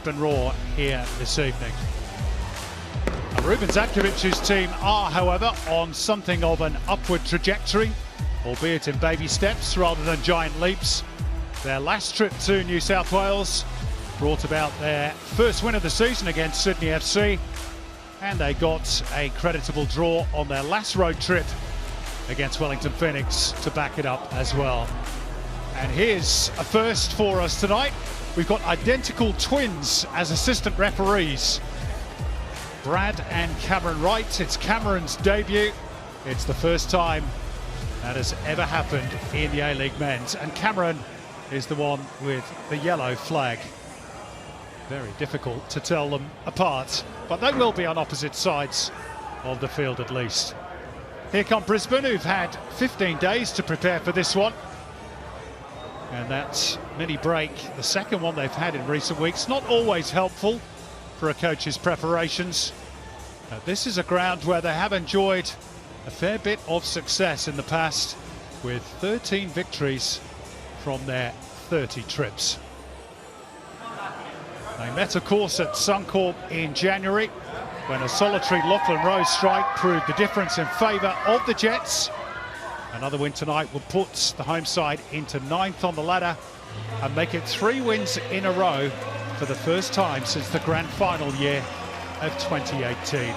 Brisbane Roar here this evening. Ruben Zatkovic's team are, however, on something of an upward trajectory, albeit in baby steps rather than giant leaps. Their last trip to New South Wales brought about their first win of the season against Sydney FC, and they got a creditable draw on their last road trip against Wellington Phoenix to back it up as well. And here's a first for us tonight. We've got identical twins as assistant referees. Brad and Cameron Wright. It's Cameron's debut. It's the first time that has ever happened in the A-League men's, and Cameron is the one with the yellow flag. Very difficult to tell them apart, but they will be on opposite sides of the field at least. Here come Brisbane, who've had 15 days to prepare for this one. And that mini break, the second one they've had in recent weeks, not always helpful for a coach's preparations. This is a ground where they have enjoyed a fair bit of success in the past, with 13 victories from their 30 trips. They met, of course, at Suncorp in January, when a solitary Lachlan Rose strike proved the difference in favour of the Jets. Another win tonight will put the home side into 9th on the ladder and make it 3 wins in a row for the first time since the grand final year of 2018.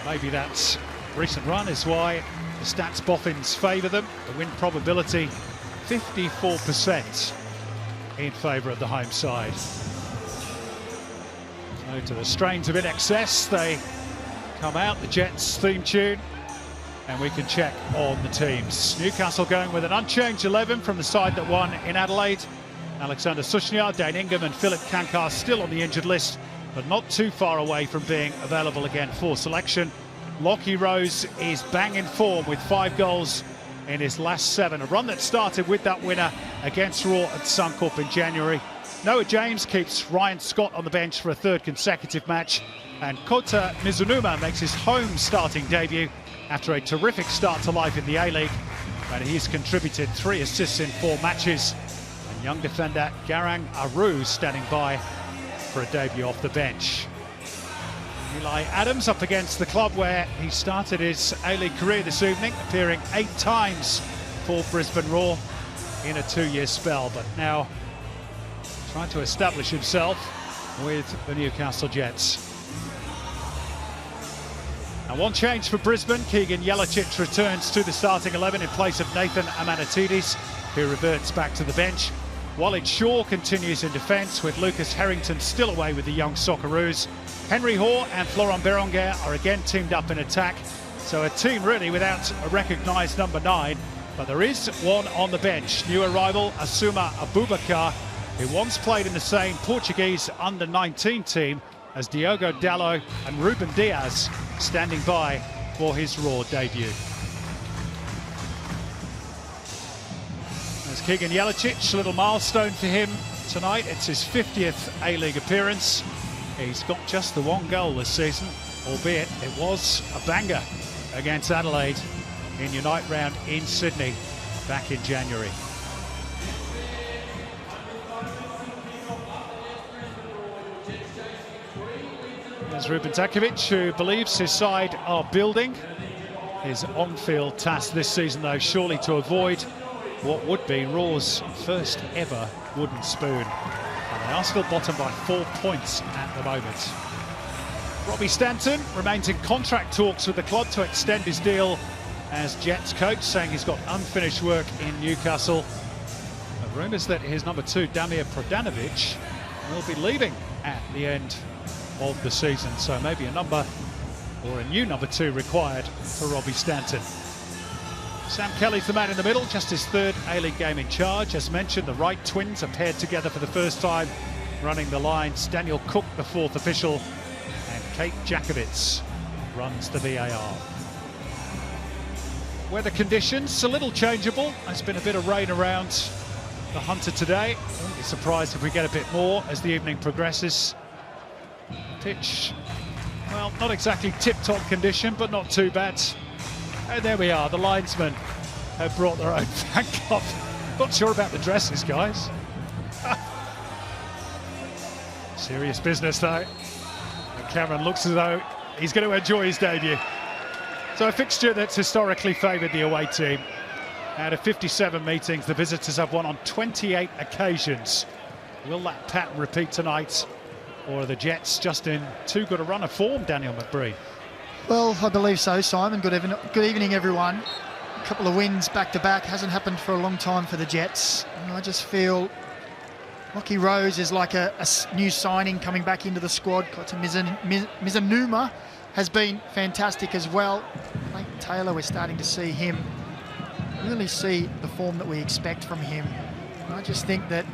Maybe that recent run is why the stats boffins favour them. The win probability 54% in favour of the home side. So to the strains of In Excess, they come out, the Jets theme tune, and we can check on the teams. Newcastle going with an unchanged 11 from the side that won in Adelaide. Alexander Sushnyar, Dane Ingham and Philip Kankar still on the injured list, but not too far away from being available again for selection. Lachie Rose is bang in form with 5 goals in his last 7. A run that started with that winner against Raw at Suncorp in January. Noah James keeps Ryan Scott on the bench for a 3rd consecutive match. And Kota Mizunuma makes his home starting debut after a terrific start to life in the A-League. And he's contributed 3 assists in 4 matches. And young defender Garang Aru standing by for a debut off the bench. Eli Adams up against the club where he started his A-League career this evening, appearing 8 times for Brisbane Roar in a 2-year spell, but now trying to establish himself with the Newcastle Jets. And one change for Brisbane. Keegan Jelicic returns to the starting 11 in place of Nathan Amanatidis, who reverts back to the bench. Walid Shaw continues in defence, with Lucas Harrington still away with the young Socceroos. Henry Hoare and Florent Berenguer are again teamed up in attack. So a team really without a recognised number 9, but there is one on the bench. New arrival Asuma Abubakar, who once played in the same Portuguese under-19 team as Diogo Dalot and Ruben Diaz, standing by for his Raw debut. There's Keegan Jelicic, a little milestone for him tonight. It's his 50th A-League appearance. He's got just the 1 goal this season, albeit it was a banger against Adelaide in Unite Round in Sydney back in January. There's Ruben Zatkovic, who believes his side are building. His on-field task this season, though, surely to avoid what would be Raw's first ever wooden spoon. And they are still bottom by 4 points at the moment. Robbie Stanton remains in contract talks with the club to extend his deal as Jets coach, saying he's got unfinished work in Newcastle. And rumours that his number 2, Damir Prodanovic, will be leaving at the end of the season. So maybe a new number 2 required for Robbie Stanton. Sam Kelly's the man in the middle, just his 3rd A-League game in charge. As mentioned, the Wright twins are paired together for the first time, running the lines. Daniel Cook, the 4th official, and Kate Jakovitz runs the VAR. Weather conditions a little changeable. There's been a bit of rain around the Hunter today. I wouldn't be surprised if we get a bit more as the evening progresses. Pitch, well, not exactly tip-top condition, but not too bad. And there we are, the linesmen have brought their own fan club. Not sure about the dresses, guys. Serious business though. And Cameron looks as though he's going to enjoy his debut. So a fixture that's historically favoured the away team. Out of 57 meetings, the visitors have won on 28 occasions. Will that pattern repeat tonight? Or are the Jets just in too good a run of form, Daniel McBree? Well, I believe so, Simon. Good evening, everyone. A couple of wins back-to-back. Hasn't happened for a long time for the Jets. And I just feel Lockie Rose is like a new signing coming back into the squad. Mizanuma has been fantastic as well. Clayton Taylor, we're starting to see him really see the form that we expect from him. And I just think that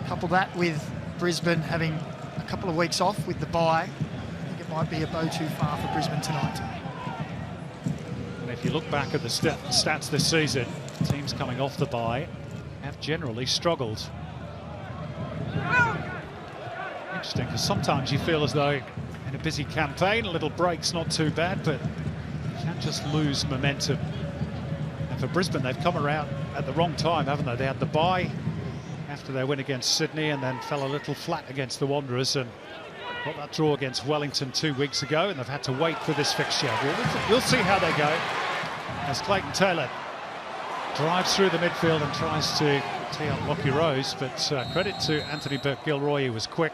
couple that with Brisbane having a couple of weeks off with the bye, I think it might be a bow too far for Brisbane tonight. And if you look back at the stats this season, teams coming off the bye have generally struggled. Interesting, because sometimes you feel as though in a busy campaign, a little break's not too bad, but you can't just lose momentum. And for Brisbane, they've come around at the wrong time, haven't they? They had the bye after their win against Sydney and then fell a little flat against the Wanderers and got that draw against Wellington 2 weeks ago, and they've had to wait for this fixture. We'll see how they go as Clayton Taylor drives through the midfield and tries to tee up Lockie Rose, but credit to Anthony Burke-Gilroy, he was quick,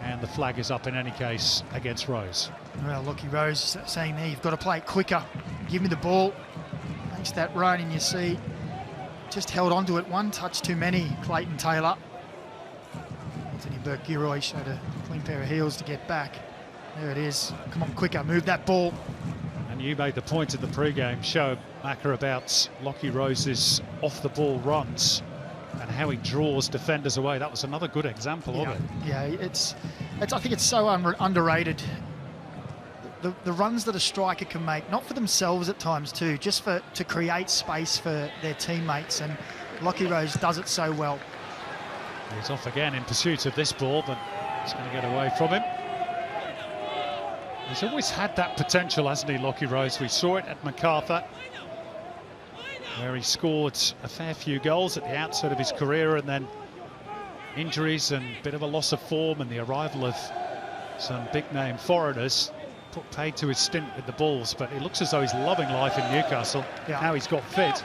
and the flag is up in any case against Rose. Well, Lockie Rose saying there, you've got to play it quicker. Give me the ball. Makes that run, and you see just held onto it, one touch too many, Clayton Taylor. Anthony Burke-Gilroy showed a clean pair of heels to get back. There it is. Come on, quicker, move that ball. And you made the point in the pre-game show, Macca, about Lockie Rose's off-the-ball runs and how he draws defenders away. That was another good example of it. Yeah, I think it's so underrated. The runs that a striker can make, not for themselves at times too, just to create space for their teammates, and Lockie Rose does it so well. He's off again in pursuit of this ball, but it's going to get away from him. He's always had that potential, hasn't he, Lockie Rose? We saw it at MacArthur, where he scored a fair few goals at the outset of his career, and then injuries and a bit of a loss of form and the arrival of some big-name foreigners put paid to his stint with the Bulls, but it looks as though he's loving life in Newcastle. Yeah. Now he's got fit.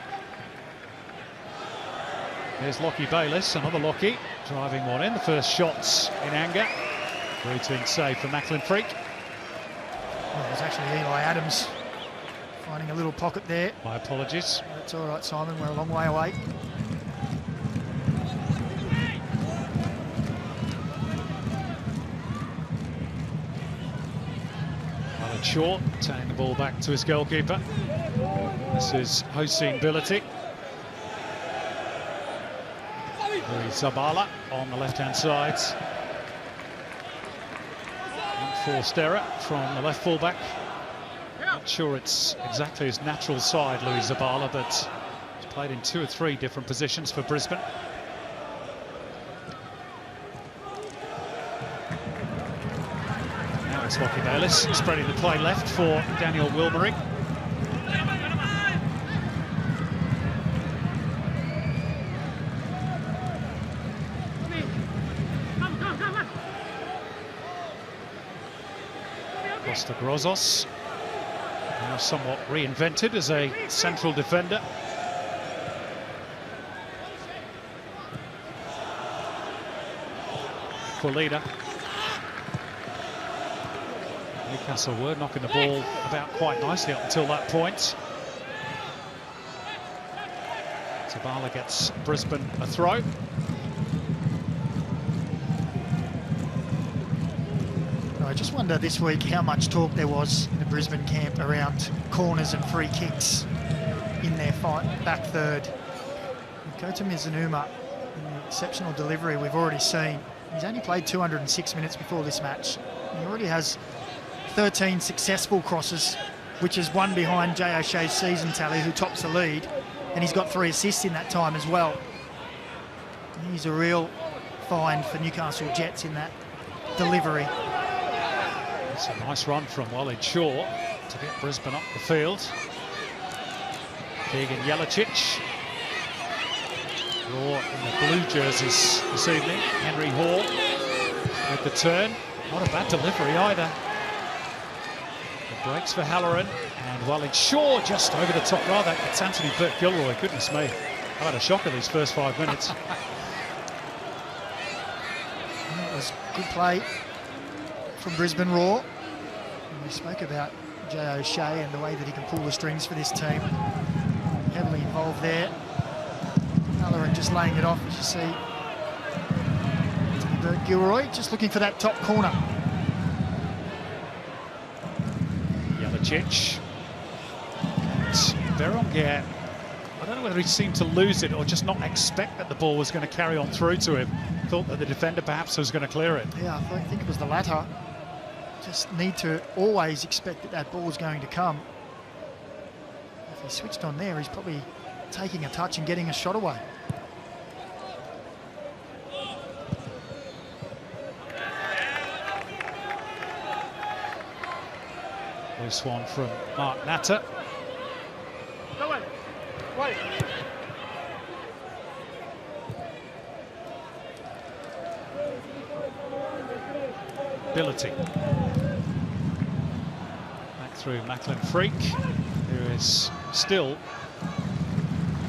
There's Lockie Bayliss, another Lockie, driving one in. The first shots in anger. Routine save for Macklin Freak. Well, it was actually Eli Adams finding a little pocket there. My apologies. That's all right, Simon, we're a long way away. Short, turning the ball back to his goalkeeper. This is Hossein Billity. Zabala on the left-hand side. Unforced error from the left full-back. Not sure it's exactly his natural side, Louis Zabala, but he's played in 2 or 3 different positions for Brisbane. It's Lockie Bayliss spreading the play left for Daniel Wilmering. Costa Grozos, now somewhat reinvented as a central defender. Aquilina. Newcastle were knocking the ball about quite nicely up until that point. Zabala gets Brisbane a throw. I just wonder this week how much talk there was in the Brisbane camp around corners and free kicks in their back third. We go to Mizanuma, an exceptional delivery we've already seen. He's only played 206 minutes before this match. He already has 13 successful crosses, which is one behind Jay O'Shea's season tally, who tops the lead, and he's got 3 assists in that time as well. He's a real find for Newcastle Jets in that delivery. It's a nice run from Walid Shaw to get Brisbane up the field. Keegan Jelicic. Raw in the blue jerseys this evening. Henry Hall with the turn. Not a bad delivery either. The breaks for Halloran, and well, it's Shaw just over the top. Rather, it's Anthony Burke-Gilroy. Goodness me, I've had a shock of these first 5 minutes. That was good play from Brisbane Raw. And we spoke about Jay O'Shea and the way that he can pull the strings for this team. Heavily involved there. Halloran just laying it off, as you see. Anthony Burke-Gilroy just looking for that top corner. Jelicic. Berenguer, I don't know whether he seemed to lose it or just not expect that the ball was going to carry on through to him. Thought that the defender perhaps was going to clear it. Yeah, I think it was the latter. Just need to always expect that that ball is going to come. If he switched on there, he's probably taking a touch and getting a shot away. Loose one from Mark Natter. Wait. Ability. Back through Macklin Freak, who is still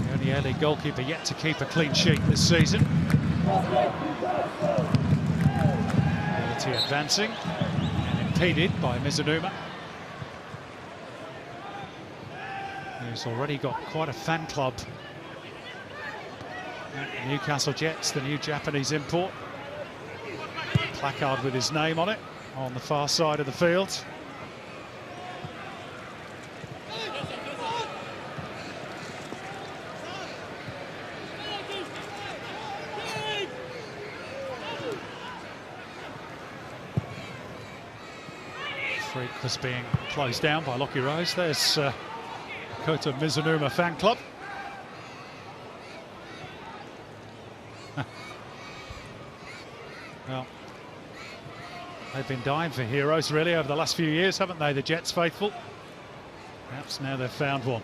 the only early goalkeeper yet to keep a clean sheet this season. Ability advancing and impeded by Mizunuma, who's already got quite a fan club at Newcastle Jets, the new Japanese import. Placard with his name on it on the far side of the field. Freak was being closed down by Lockie Rose. There's Kota Mizunuma fan club. Well, they've been dying for heroes really over the last few years, haven't they, the Jets faithful? Perhaps now they've found one.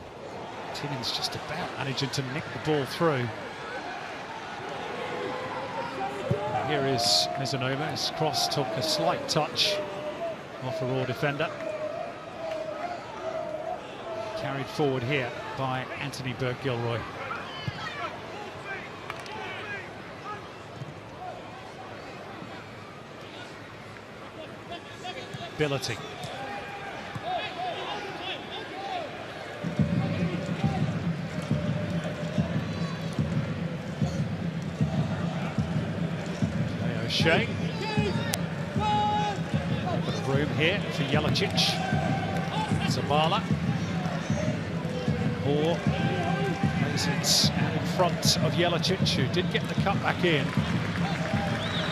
Timmins just about managing to nick the ball through. And here is Mizunuma. His cross took a slight touch off a Raw defender. Carried forward here by Anthony Burke-Gilroy. Ability. O'Shea. Got room here for Jelicic. Zabala. Or plays it out in front of Jelicic, who did get the cut back in.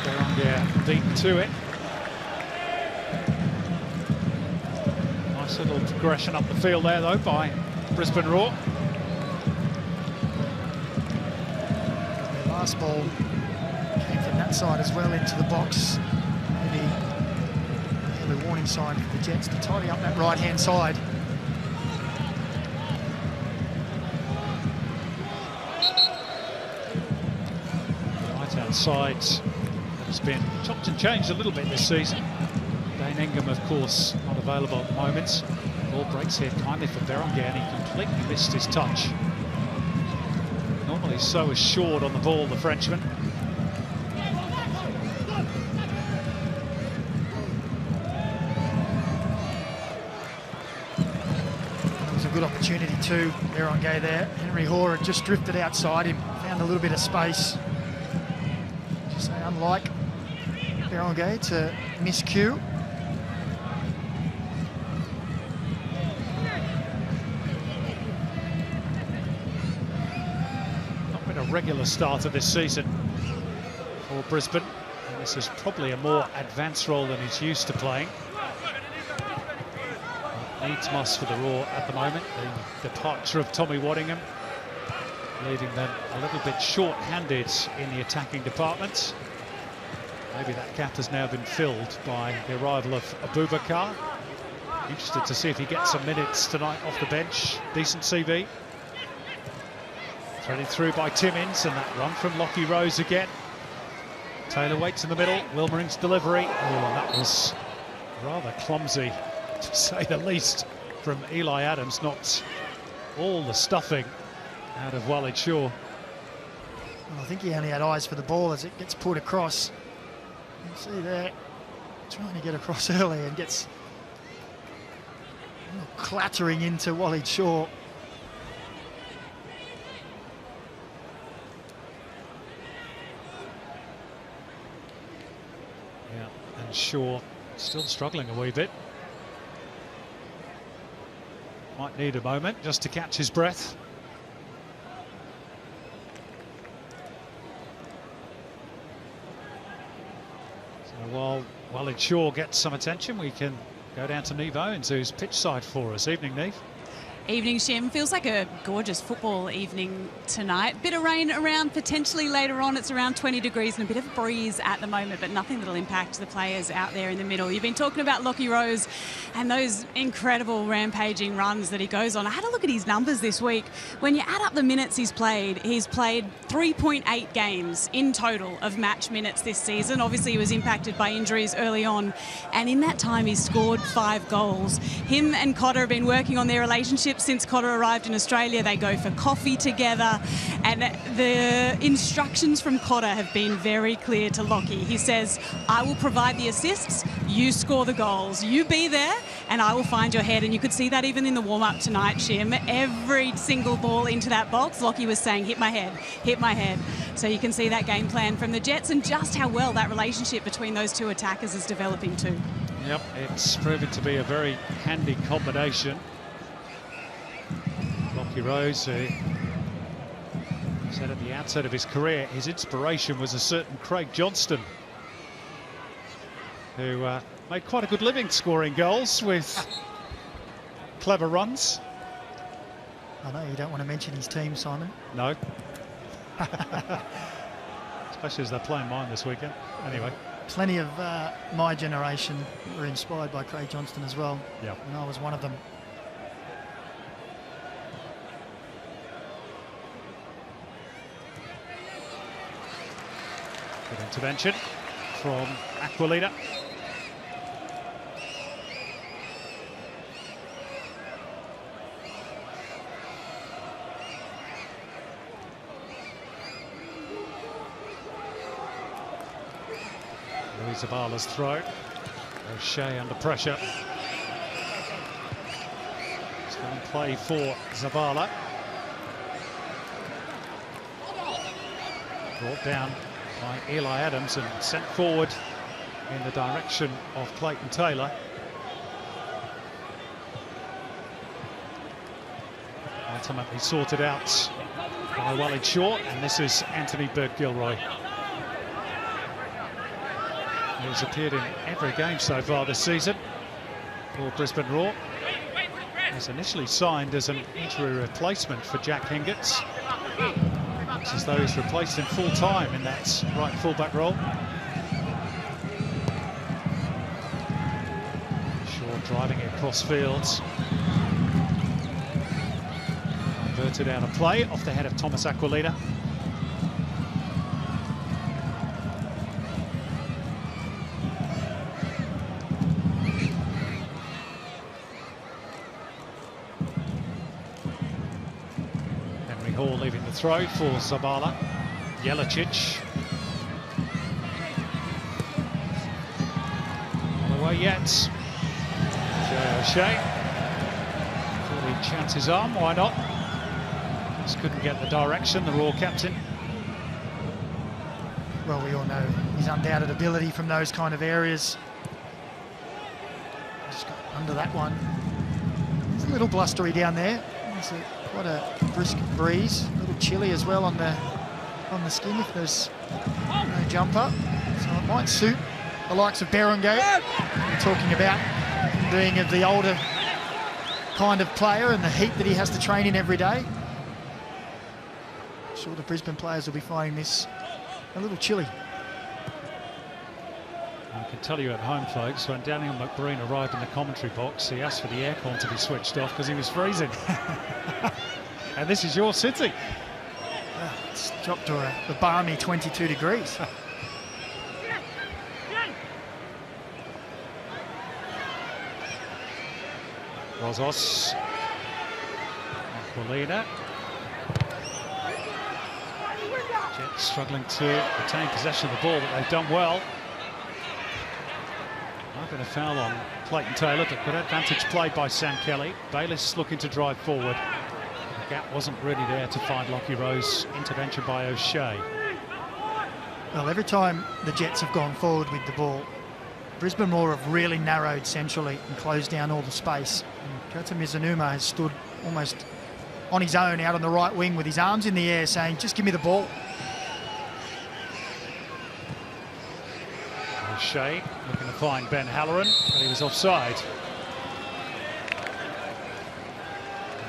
Berenguer beaten to it. Nice little progression up the field there, though, by Brisbane Raw. The last ball came from that side as well into the box. Maybe a warning sign for the Jets to tidy up that right-hand side. Right-hand side has been chopped and changed a little bit this season. Dane Ingham, of course, not available at the moment. Ball breaks here kindly for Berenguer, and he completely missed his touch. Normally so assured on the ball, the Frenchman. It was a good opportunity too, Berenguer there. Henry Hoare had just drifted outside him, found a little bit of space. Just say, unlike Berenguer to miscue. Regular starter this season for Brisbane, and this is probably a more advanced role than he's used to playing. Needs must for the Raw at the moment. The departure of Tommy Waddingham leaving them a little bit short-handed in the attacking department. Maybe that gap has now been filled by the arrival of Abubakar. Interested to see if he gets some minutes tonight off the bench. Decent CV. Threaded through by Timmins, and that run from Lockie Rose again. Taylor waits in the middle, Wilmering's delivery. Oh, and that was rather clumsy, to say the least, from Eli Adams. Knocked all the stuffing out of Walid Shaw. Well, I think he only had eyes for the ball as it gets put across. You see there, trying to get across early and gets clattering into Walid Shaw. Yeah, and Shaw still struggling a wee bit. Might need a moment just to catch his breath. So while Walid Shaw gets some attention, we can go down to Neve Owens, who's pitch side for us. Evening, Neve. Evening, Shim. Feels like a gorgeous football evening tonight. Bit of rain around potentially later on. It's around 20 degrees and a bit of a breeze at the moment, but nothing that'll impact the players out there in the middle. You've been talking about Lockie Rose and those incredible rampaging runs that he goes on. I had a look at his numbers this week. When you add up the minutes he's played 3.8 games in total of match minutes this season. Obviously, he was impacted by injuries early on, and in that time, he's scored 5 goals. Him and Cotter have been working on their relationship since Cotter arrived in Australia. They go for coffee together, and the instructions from Cotter have been very clear to Lockie. He says, I will provide the assists, you score the goals, you be there and I will find your head. And you could see that even in the warm-up tonight, Shim. Every single ball into that box, Lockie was saying, hit my head, hit my head. So you can see that game plan from the Jets and just how well that relationship between those two attackers is developing too. Yep, it's proven to be a very handy combination. Lockie Rose, who said at the outset of his career his inspiration was a certain Craig Johnston, who made quite a good living scoring goals with clever runs. I know you don't want to mention his team, Simon. No. Especially as they're playing mine this weekend. Anyway. Plenty of my generation were inspired by Craig Johnston as well. Yeah. And I was one of them. Good intervention from Aquilina. Zabala's throw. O'Shea under pressure. Still in play for Zabala. Brought down by Eli Adams and sent forward in the direction of Clayton Taylor. Ultimately sorted out by Walid Shaw, and this is Anthony Burke-Gilroy. He's appeared in every game so far this season for Brisbane Roar. He's initially signed as an injury replacement for Jack Hingetts. Looks as though he's replaced him full-time in that right fullback role. Shaw driving it across fields. Converted out of play off the head of Thomas Aquilina. Hall leaving the throw for Zabala. Jelicic. Not away yet. Jay O'Shea. Thought he'd chance his arm, why not? Just couldn't get the direction, the Roar captain. Well, we all know his undoubted ability from those kind of areas. Just got under that one. It's a little blustery down there. Quite a brisk breeze, a little chilly as well on the skin if there's no jumper. So it might suit the likes of Berengay. We're talking about him being of the older kind of player and the heat that he has to train in every day. I'm sure the Brisbane players will be finding this a little chilly. I can tell you at home, folks, when Daniel McBreen arrived in the commentary box, he asked for the aircon to be switched off because he was freezing. And this is your city. It's dropped to a balmy 22 degrees. Rosas. Aquilina. Jets struggling to retain possession of the ball, but they've done well. I've got a foul on Clayton Taylor, but good advantage played by Sam Kelly. Bayliss looking to drive forward. The gap wasn't really there to find Lockie Rose. Intervention by O'Shea. Well, every time the Jets have gone forward with the ball, Brisbane Roar have really narrowed centrally and closed down all the space. And Kota Mizunuma has stood almost on his own out on the right wing with his arms in the air saying, just give me the ball. O'Shea looking to find Ben Halloran, but he was offside.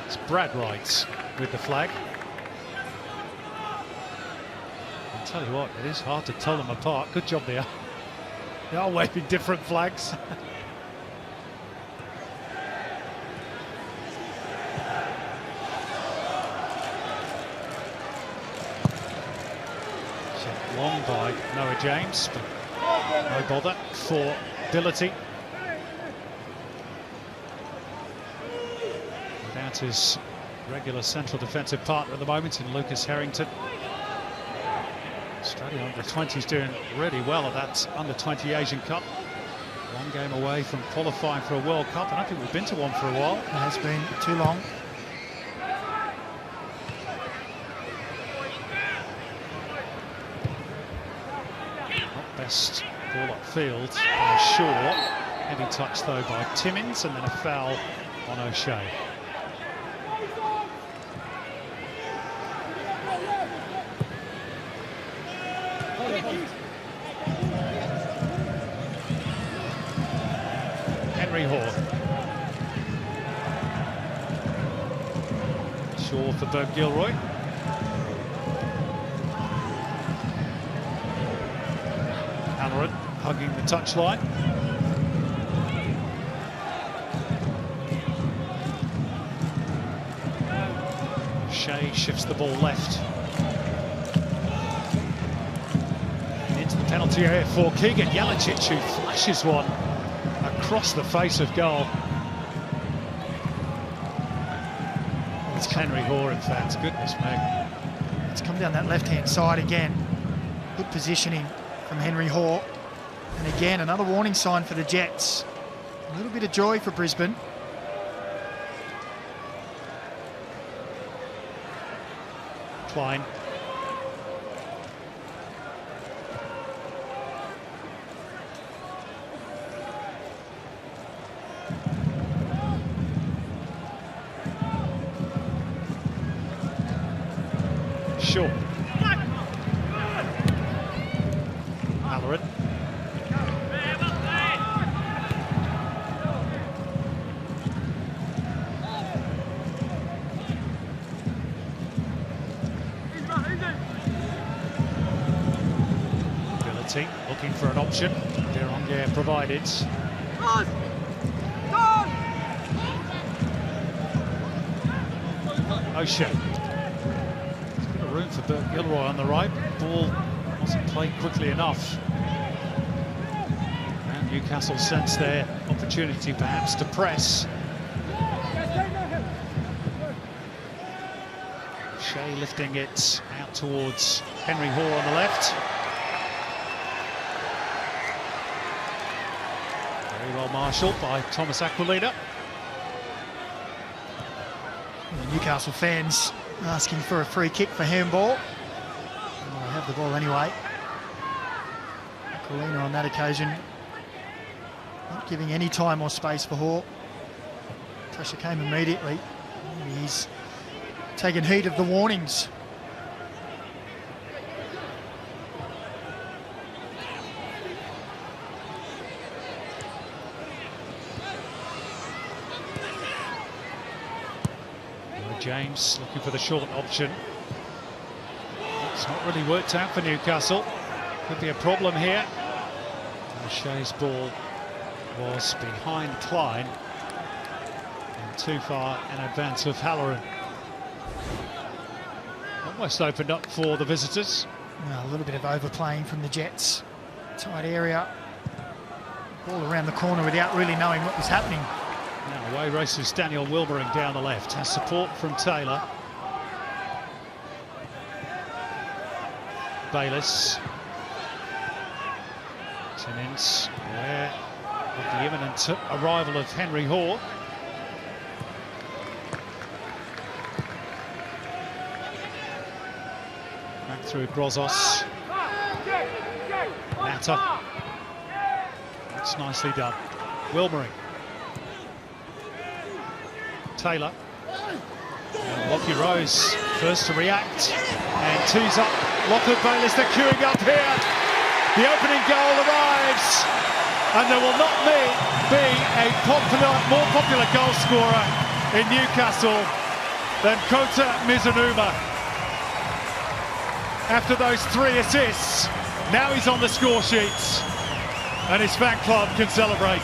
It's Brad Wright with the flag. I'll tell you what, it is hard to tell them apart. Good job they are waving different flags. Checked long by Noah James, but no bother for Dillity. Without his regular central defensive partner at the moment in Lucas Harrington. Australia under-20s doing really well at that under-20 Asian Cup. One game away from qualifying for a World Cup. I don't think we've been to one for a while. It has been too long. Not best ball upfield by Shaw. Heavy touch though by Timmins, and then a foul on O'Shea. Henry Hoare. Shaw for Burke Gilroy. Halloran hugging the touchline. Shea shifts the ball left. Into the penalty area for Keegan Jelicic, who flashes one across the face of goal. It's Henry Hoare, in fact. Goodness me. It's come down that left-hand side again. Good positioning from Henry Hoare. And again, another warning sign for the Jets. A little bit of joy for Brisbane. Klein. Shaw. Halloran. Ability, looking for an option. Deronguer provided. O'Shea. Room for Burke Gilroy on the right. Ball wasn't played quickly enough. And Newcastle sense their opportunity perhaps to press. Shea lifting it out towards Henry Hoare on the left. Very well marshalled by Thomas Aquilina. The Newcastle fans asking for a free kick for handball. Well, they have the ball anyway. Aquilina on that occasion not giving any time or space for Hoare. Pressure came immediately. He's taken heed of the warnings. James looking for the short option. It's not really worked out for Newcastle. Could be a problem here. O'Shea's ball was behind Klein and too far in advance of Halloran. almost opened up for the visitors. Well, a little bit of overplaying from the Jets. Tight area. Ball around the corner without really knowing what was happening. Now away races Daniel Wilmering down the left. Has support from Taylor. Bayliss. Timmins, aware of the imminent arrival of Henry Hoare. Back through Grozos. Natter. That's nicely done. Wilmering. Taylor. And Lockie Rose first to react and tees up Lachlan Bayliss. They're queuing up here. The opening goal arrives, and there will not be a more popular goal scorer in Newcastle than Kota Mizunuma. After those 3 assists, now he's on the score sheets, and his fan club can celebrate.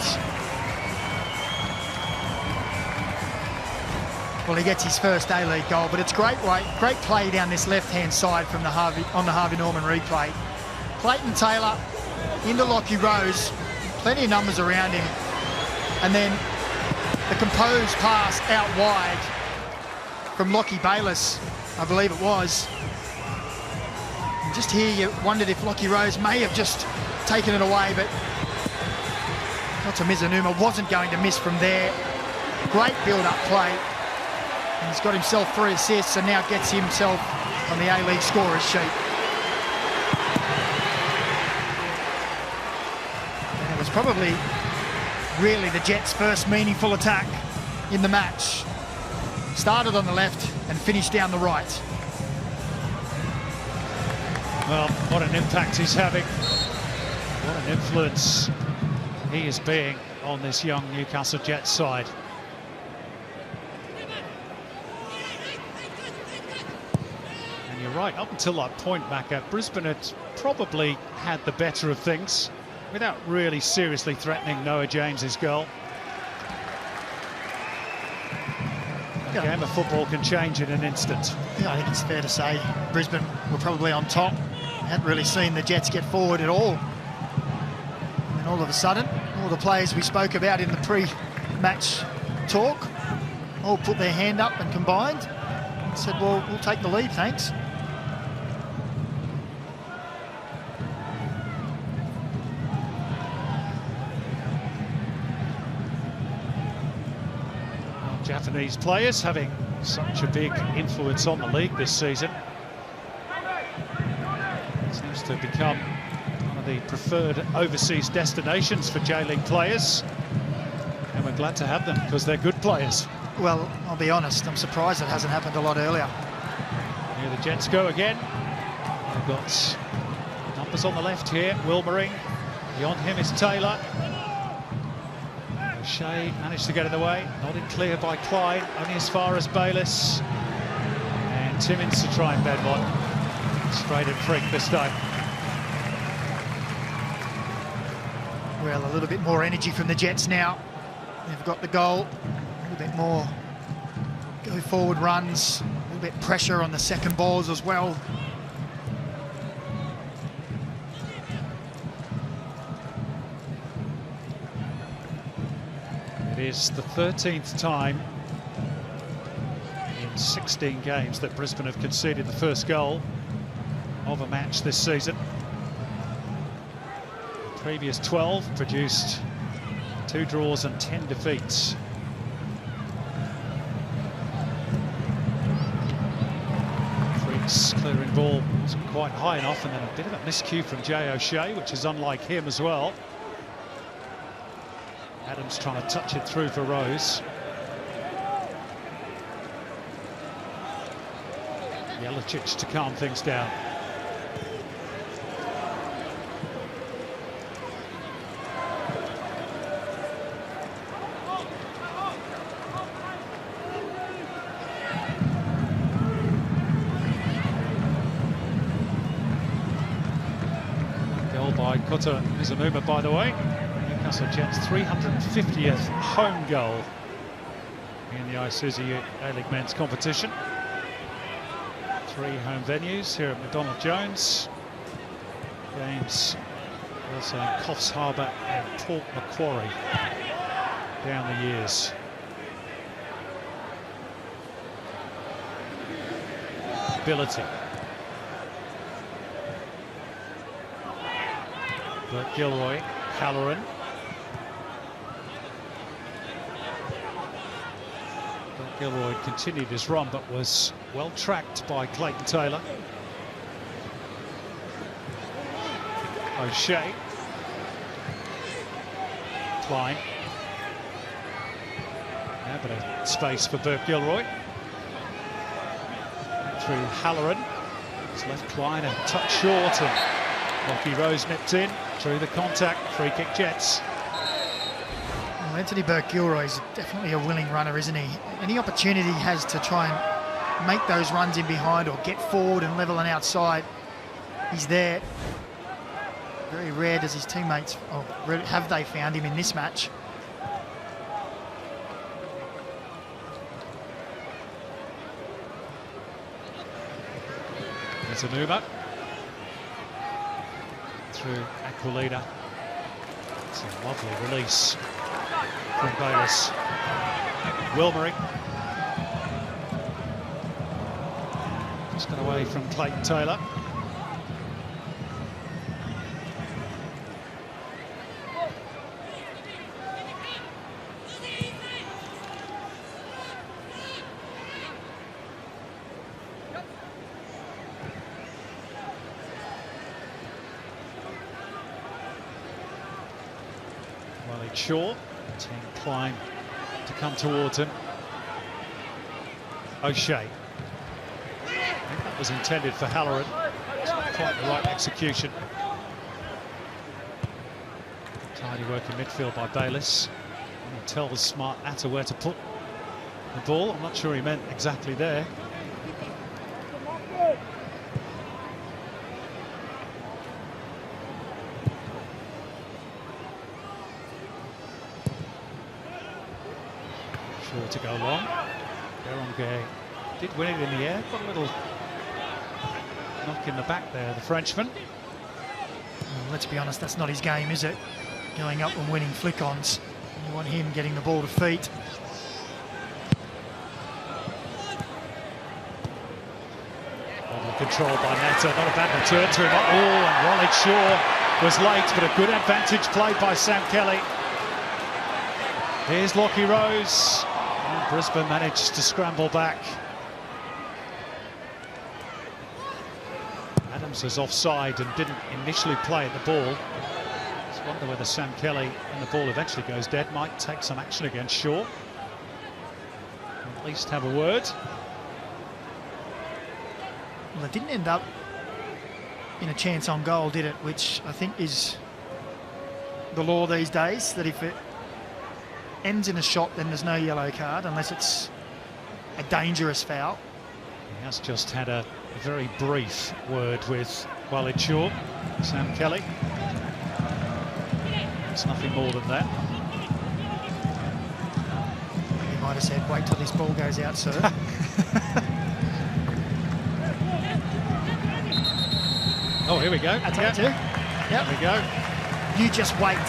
Well, he gets his first A-League goal, but it's great play down this left-hand side from the Harvey Norman replay. Clayton Taylor into Lockie Rose, plenty of numbers around him, and then the composed pass out wide from Lockie Bayliss, I believe it was. And just here you wondered if Lockie Rose may have just taken it away, but Kota Mizunuma wasn't going to miss from there. Great build-up play. And he's got himself 3 assists and now gets himself on the A-League scorers sheet. And it was probably really the Jets' first meaningful attack in the match. Started on the left and finished down the right. Well, what an impact he's having. What an influence he is being on this young Newcastle Jets side. And you're right, up until that point, Macca, Brisbane had probably had the better of things without really seriously threatening Noah James's goal. A game of football can change in an instant. Yeah, I think it's fair to say Brisbane were probably on top. Hadn't really seen the Jets get forward at all. And all of a sudden, all the players we spoke about in the pre-match talk all put their hand up and combined and said, well, we'll take the lead, thanks. Japanese players having such a big influence on the league this season. It seems to have become one of the preferred overseas destinations for J-League players. And we're glad to have them because they're good players. Well, I'll be honest, I'm surprised it hasn't happened a lot earlier. Here the Jets go again. They've got numbers on the left here. Wilmering. Beyond him is Taylor. O'Shea managed to get in the way, nodded clear by Clyde, only as far as Bayliss. And Timmins to try and bed one. Straight and freak this time. Well, a little bit more energy from the Jets now. They've got the goal, a little bit more go forward runs, a little bit pressure on the second balls as well. It is the 13th time in 16 games that Brisbane have conceded the first goal of a match this season. The previous 12 produced 2 draws and 10 defeats. Freaks clearing ball wasn't quite high enough, and then a bit of a miscue from Jay O'Shea, which is unlike him as well. Adams trying to touch it through for Rose. Jelicic to calm things down. Goal by Kota Mizunuma, by the way. Newcastle Jets' 350th home goal in the Isuzu UTE A-League men's competition. 3 home venues here at McDonald Jones. Games also in Coffs Harbour and Port Macquarie down the years. Ability. But Gilroy, Halloran. But Gilroy continued his run, but was well tracked by Clayton Taylor. O'Shea. Klein. Yeah, but a space for Burke Gilroy. Through Halloran. He's left Klein a touch short, and Lockie Rose nipped in through the contact. Free kick Jets. Well, Anthony Burke-Gilroy is definitely a willing runner, isn't he? Any opportunity he has to try and make those runs in behind or get forward and level an outside, he's there. Very rare does his teammates, or have they found him in this match. There's Anuma. Through Aquilina. It's a lovely release from Bayliss. Wilmering. Just got away from Clayton Taylor. Shaw, Team Klein to come towards him. O'Shea. I think that was intended for Halloran. It's not quite the right execution. Tidy work in midfield by Bayliss. And he tells Smart Atta where to put the ball. I'm not sure he meant exactly there. To go long. Berenguer did win it in the air, got a little knock in the back there, the Frenchman. Well, let's be honest, that's not his game, is it? Going up and winning flick-ons. You want him getting the ball to feet. Lovely control by Netta, not a bad return to him. Oh, and Walid Shaw was late, but a good advantage played by Sam Kelly. Here's Lockie Rose. And Brisbane managed to scramble back. Adams was offside and didn't initially play at the ball. Just wonder whether Sam Kelly, when the ball eventually goes dead, might take some action against Shaw. Or at least have a word. Well, it didn't end up in a chance on goal, did it? Which I think is the law these days, that if it ends in a shot, then there's no yellow card unless it's a dangerous foul. He has just had a very brief word with Walid Shaw, Sam Kelly. It's nothing more than that. He might have said, wait till this ball goes out, sir. Oh, here we go. That's it too. Yep. There we go. You just wait.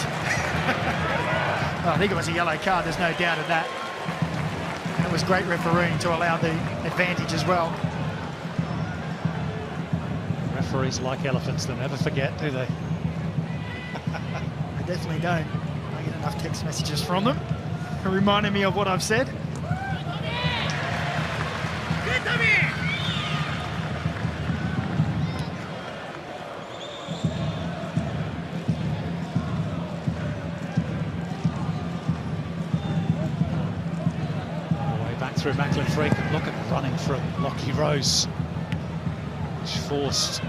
Well, I think it was a yellow card, there's no doubt of that. And it was great refereeing to allow the advantage as well. Referees like elephants, they never forget, do they? I definitely don't. I get enough text messages from them reminding me of what I've said. Through Macklin Freak, and look at the running from Lockie Rose, which forced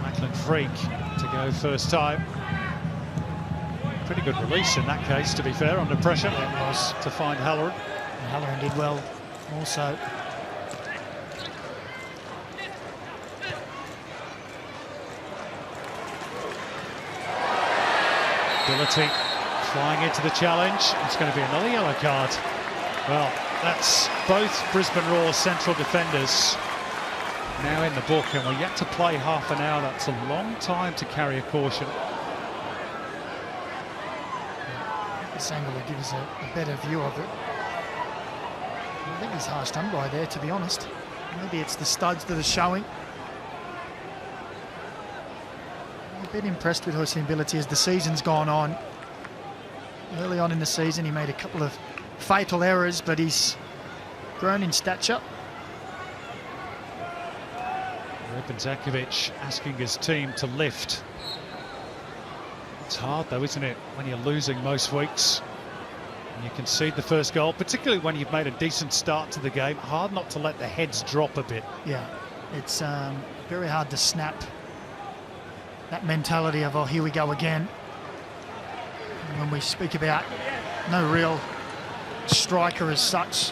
Macklin Freak to go first time. Pretty good release in that case, to be fair, under pressure. It was. To find Halloran. And Halloran did well also. Ability flying into the challenge. It's going to be another yellow card. Well, that's both Brisbane Roar central defenders now in the book, and we're yet to play half an hour. That's a long time to carry a caution. This angle will give us a better view of it. I think he's harsh done by there, to be honest. Maybe it's the studs that are showing. I'm a bit impressed with Hussein Bility as the season's gone on. Early on in the season, he made a couple of fatal errors, but he's grown in stature. Ruben Zakovic asking his team to lift. It's hard though, isn't it, when you're losing most weeks and you concede the first goal, particularly when you've made a decent start to the game. Hard not to let the heads drop a bit. Yeah, it's very hard to snap that mentality of, oh, here we go again. And when we speak about no real striker as such,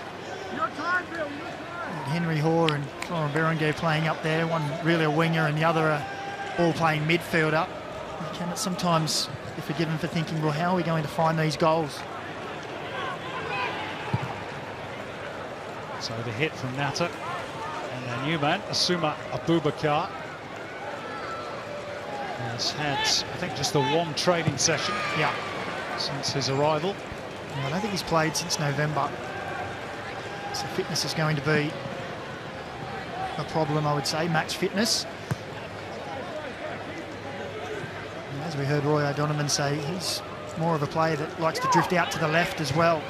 Henry Hoare and Florent Berenguer playing up there, one really a winger and the other a ball-playing midfielder. You can sometimes be forgiven for thinking, well, how are we going to find these goals? So the hit from Natta, and a new man, Asuma Abubakar, has had, I think, just the one training session since his arrival. Yeah, I don't think he's played since November. So fitness is going to be a problem, I would say, match fitness. And as we heard Roy O'Donovan say, he's more of a player that likes to drift out to the left as well.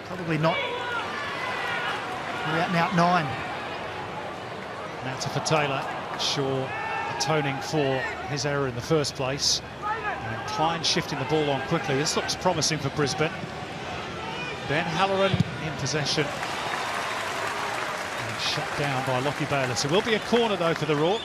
Probably not out and out 9. Natta for Taylor, Shaw atoning for his error in the first place. And Klein shifting the ball on quickly. This looks promising for Brisbane. Ben Halloran in possession. And shut down by Lockie Bayliss. It will be a corner though for the Raw.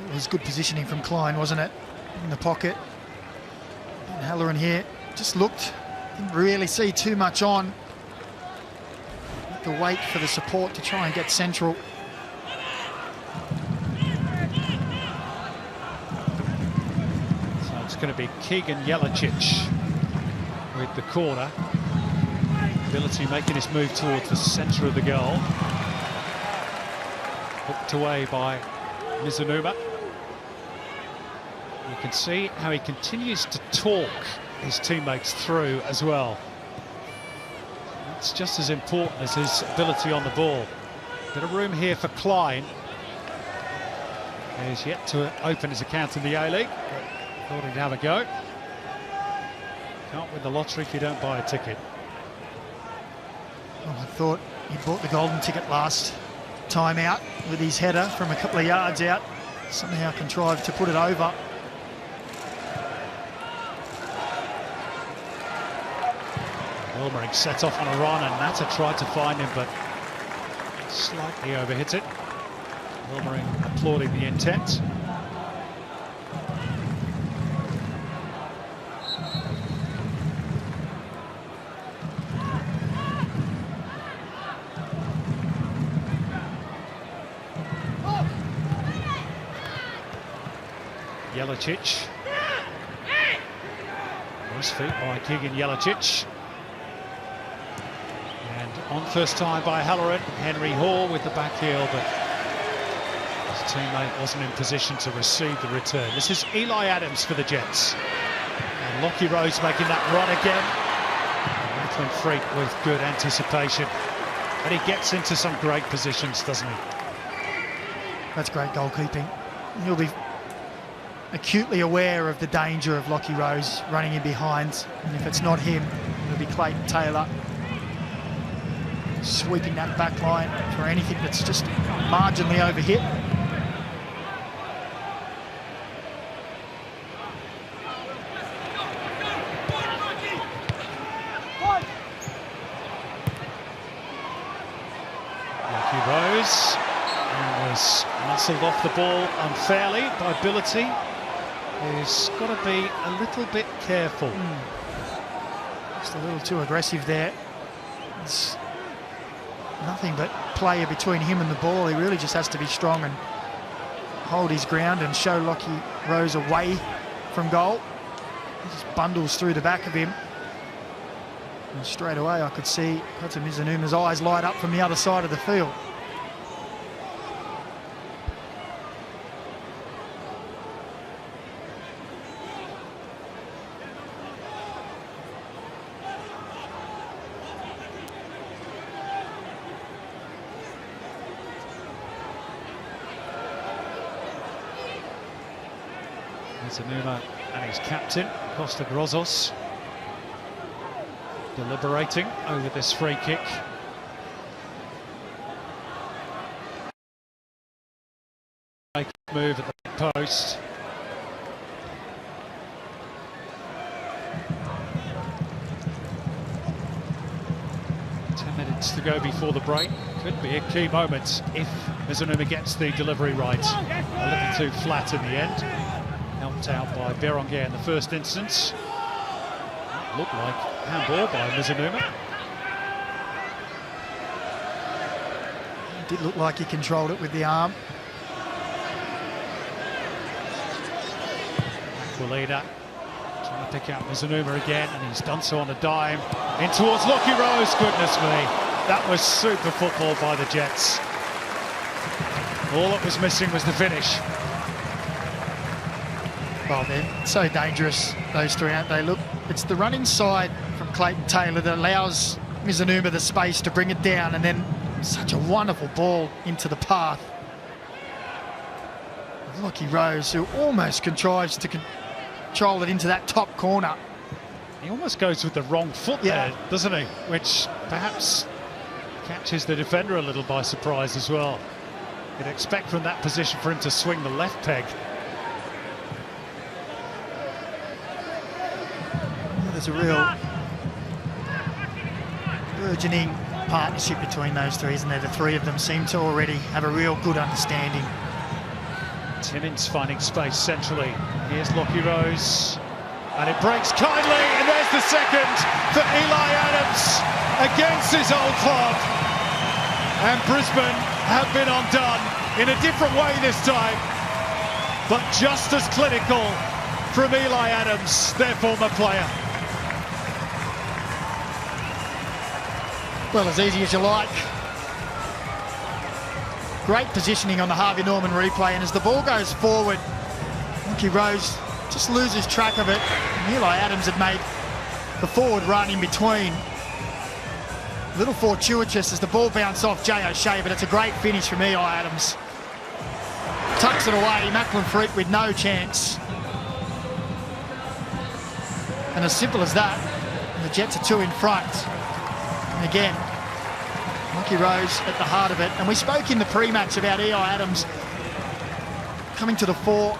It was good positioning from Klein, wasn't it? In the pocket. And Halloran here just looked, didn't really see too much on. Had to wait for the support to try and get central. So it's going to be Keegan Jelicic with the corner. Ability making his move towards the centre of the goal. Hooked away by Mizunuma. You can see how he continues to talk his teammates through as well. It's just as important as his ability on the ball. Bit of room here for Klein. He's yet to open his account in the A-League. Thought he'd have a go. Can't win the lottery if you don't buy a ticket. Well, I thought he bought the golden ticket last time out with his header from a couple of yards out. Somehow contrived to put it over. Wilmering set off on a run and Natta tried to find him, but slightly overhit it. Wilmering applauding the intent. Jelicic. Nice feet by Keegan Jelicic. And on first time by Halloran, Henry Hoare with the back heel, but his teammate wasn't in position to receive the return. This is Eli Adams for the Jets. And Lockie Rose making that run again. Lachlan Freak with good anticipation. And he gets into some great positions, doesn't he? That's great goalkeeping. He'll be acutely aware of the danger of Lockie Rose running in behind, and if it's not him, it'll be Clayton Taylor sweeping that back line for anything that's just marginally overhit. Lockie Rose was muscled off the ball unfairly by Bility. He's got to be a little bit careful. Just a little too aggressive there. It's nothing but player between him and the ball. He really just has to be strong and hold his ground and show Lockie Rose away from goal. He just bundles through the back of him. And straight away I could see Mizanuma's eyes light up from the other side of the field. Mizanuma and his captain, Costa Grozos, deliberating over this free kick. Make a move at the post. Minutes to go before the break. Could be a key moment if Mizanuma gets the delivery right. A little too flat in the end. Helped out by Berenguer in the first instance. That looked like handball by Mizanuma. It did look like he controlled it with the arm. Aquilina trying to pick out Mizanuma again, and he's done so on a dime. In towards Lockie Rose, goodness me. That was super football by the Jets. All that was missing was the finish. Well, they're so dangerous, those three, aren't they? Look, it's the run inside from Clayton Taylor that allows Mizanuma the space to bring it down, and then such a wonderful ball into the path. Lockie Rose, who almost contrives to control it into that top corner. He almost goes with the wrong foot there, doesn't he? Which perhaps catches the defender a little by surprise as well. You'd expect from that position for him to swing the left peg. There's a real burgeoning partnership between those three, isn't there? The three of them seem to already have a real good understanding. Timmins finding space centrally. Here's Lockie Rose. And it breaks kindly, and there's the second for Eli Adams against his old club. And Brisbane have been undone in a different way this time, but just as clinical from Eli Adams, their former player. Well, as easy as you like. Great positioning on the Harvey Norman replay, and as the ball goes forward, Lockie Rose just loses track of it. And Eli Adams had made the forward run in between. A little fortuitous as the ball bounced off Jay O'Shea, but it's a great finish from Eli Adams. Tucks it away, Macklin Freak with no chance. And as simple as that, the Jets are two in front. And again, Lockie Rose at the heart of it. And we spoke in the pre-match about Eli Adams coming to the fore.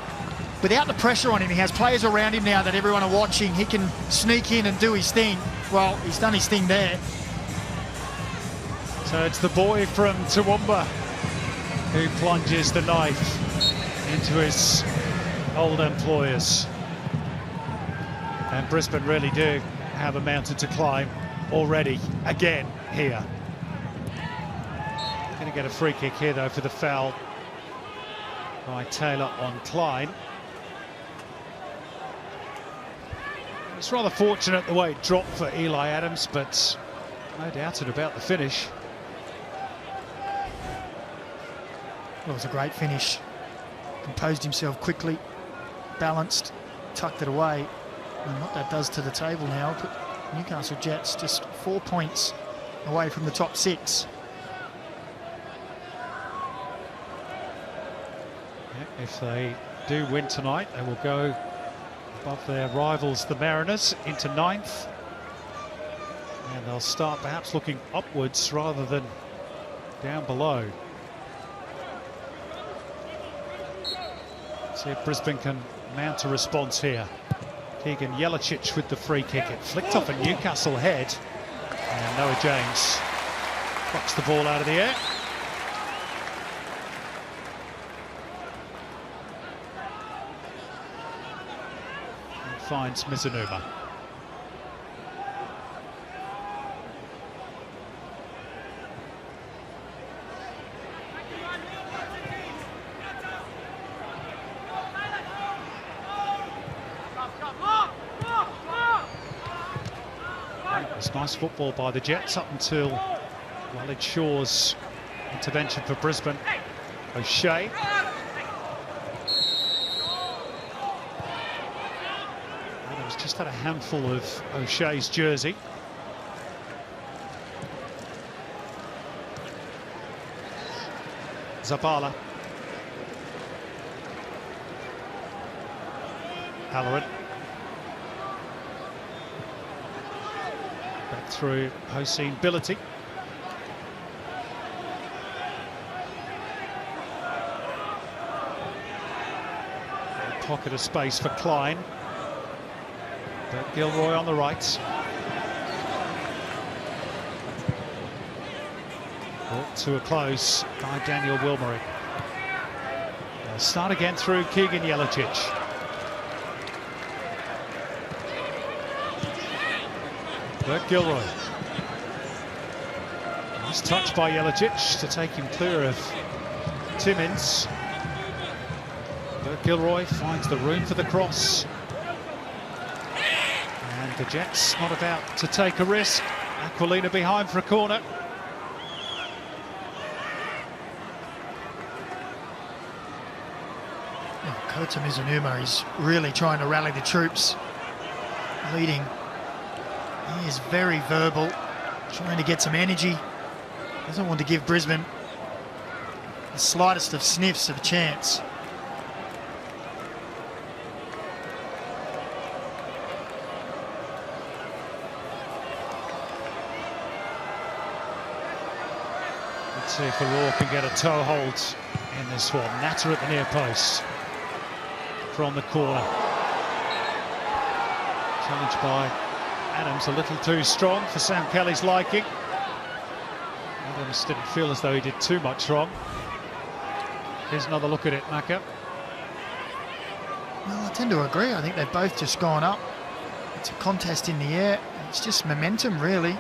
Without the pressure on him, he has players around him now that everyone are watching. He can sneak in and do his thing. Well, he's done his thing there. So it's the boy from Toowoomba who plunges the knife into his old employers. And Brisbane really do have a mountain to climb already, again, here. Going to get a free kick here, though, for the foul by Taylor on Klein. It's rather fortunate the way it dropped for Eli Adams, but no doubted about the finish. Well, it was a great finish. Composed himself quickly, balanced, tucked it away. And what that does to the table now, put Newcastle Jets just 4 points away from the top six. Yeah, if they do win tonight, they will go above their rivals, the Mariners, into 9th. And they'll start perhaps looking upwards rather than down below. See if Brisbane can mount a response here. Keegan Jelicic with the free kick. It flicked off a Newcastle head. And Noah James plucks the ball out of the air. And finds Mizanuma. It's nice football by the Jets up until Walid Shaw's intervention for Brisbane. O'Shea. Adams just had a handful of O'Shea's jersey. Zabala. Halloran. Back through Hossein Billity. A pocket of space for Klein. But Gilroy on the right. Brought to a close by Daniel Wilmary. They'll start again through Keegan Jelicic. Bert Gilroy. Nice touch by Jelicic to take him clear of Timmins. Bert Gilroy finds the room for the cross. And the Jets not about to take a risk. Aquilina behind for a corner. Kota Mizunuma is really trying to rally the troops, leading. He is very verbal, trying to get some energy. Doesn't want to give Brisbane the slightest of sniffs of a chance. Let's see if the Raw can get a toe hold in this one. Natter at the near post from the corner. Challenged by Adams, a little too strong for Sam Kelly's liking. Adams didn't feel as though he did too much wrong. Here's another look at it, Macca. Well, I tend to agree. I think they've both just gone up. It's a contest in the air. It's just momentum, really.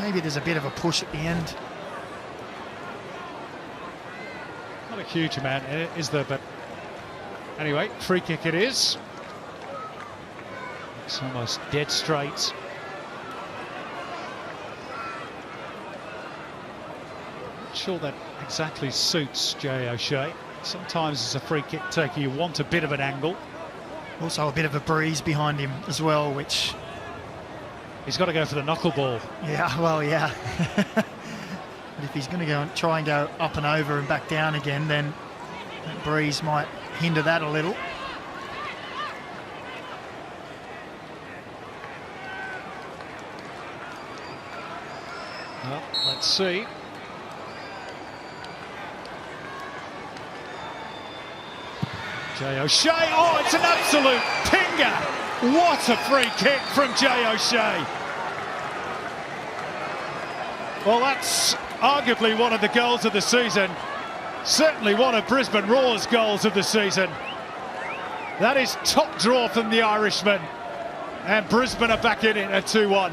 Maybe there's a bit of a push at the end. Not a huge amount, is there? But anyway, free kick it is. It's almost dead straight. Not sure that exactly suits Jay O'Shea. Sometimes as a free kick taker you want a bit of an angle. Also a bit of a breeze behind him as well, which... He's got to go for the knuckleball. Yeah, well, yeah. But if he's going to go and try and go up and over and back down again, then that breeze might hinder that a little. Well, let's see. Jay O'Shea, oh, it's an absolute pinger! What a free kick from Jay O'Shea! Well, that's arguably one of the goals of the season. Certainly one of Brisbane Raw's goals of the season. That is top draw from the Irishman. And Brisbane are back in it at 2-1.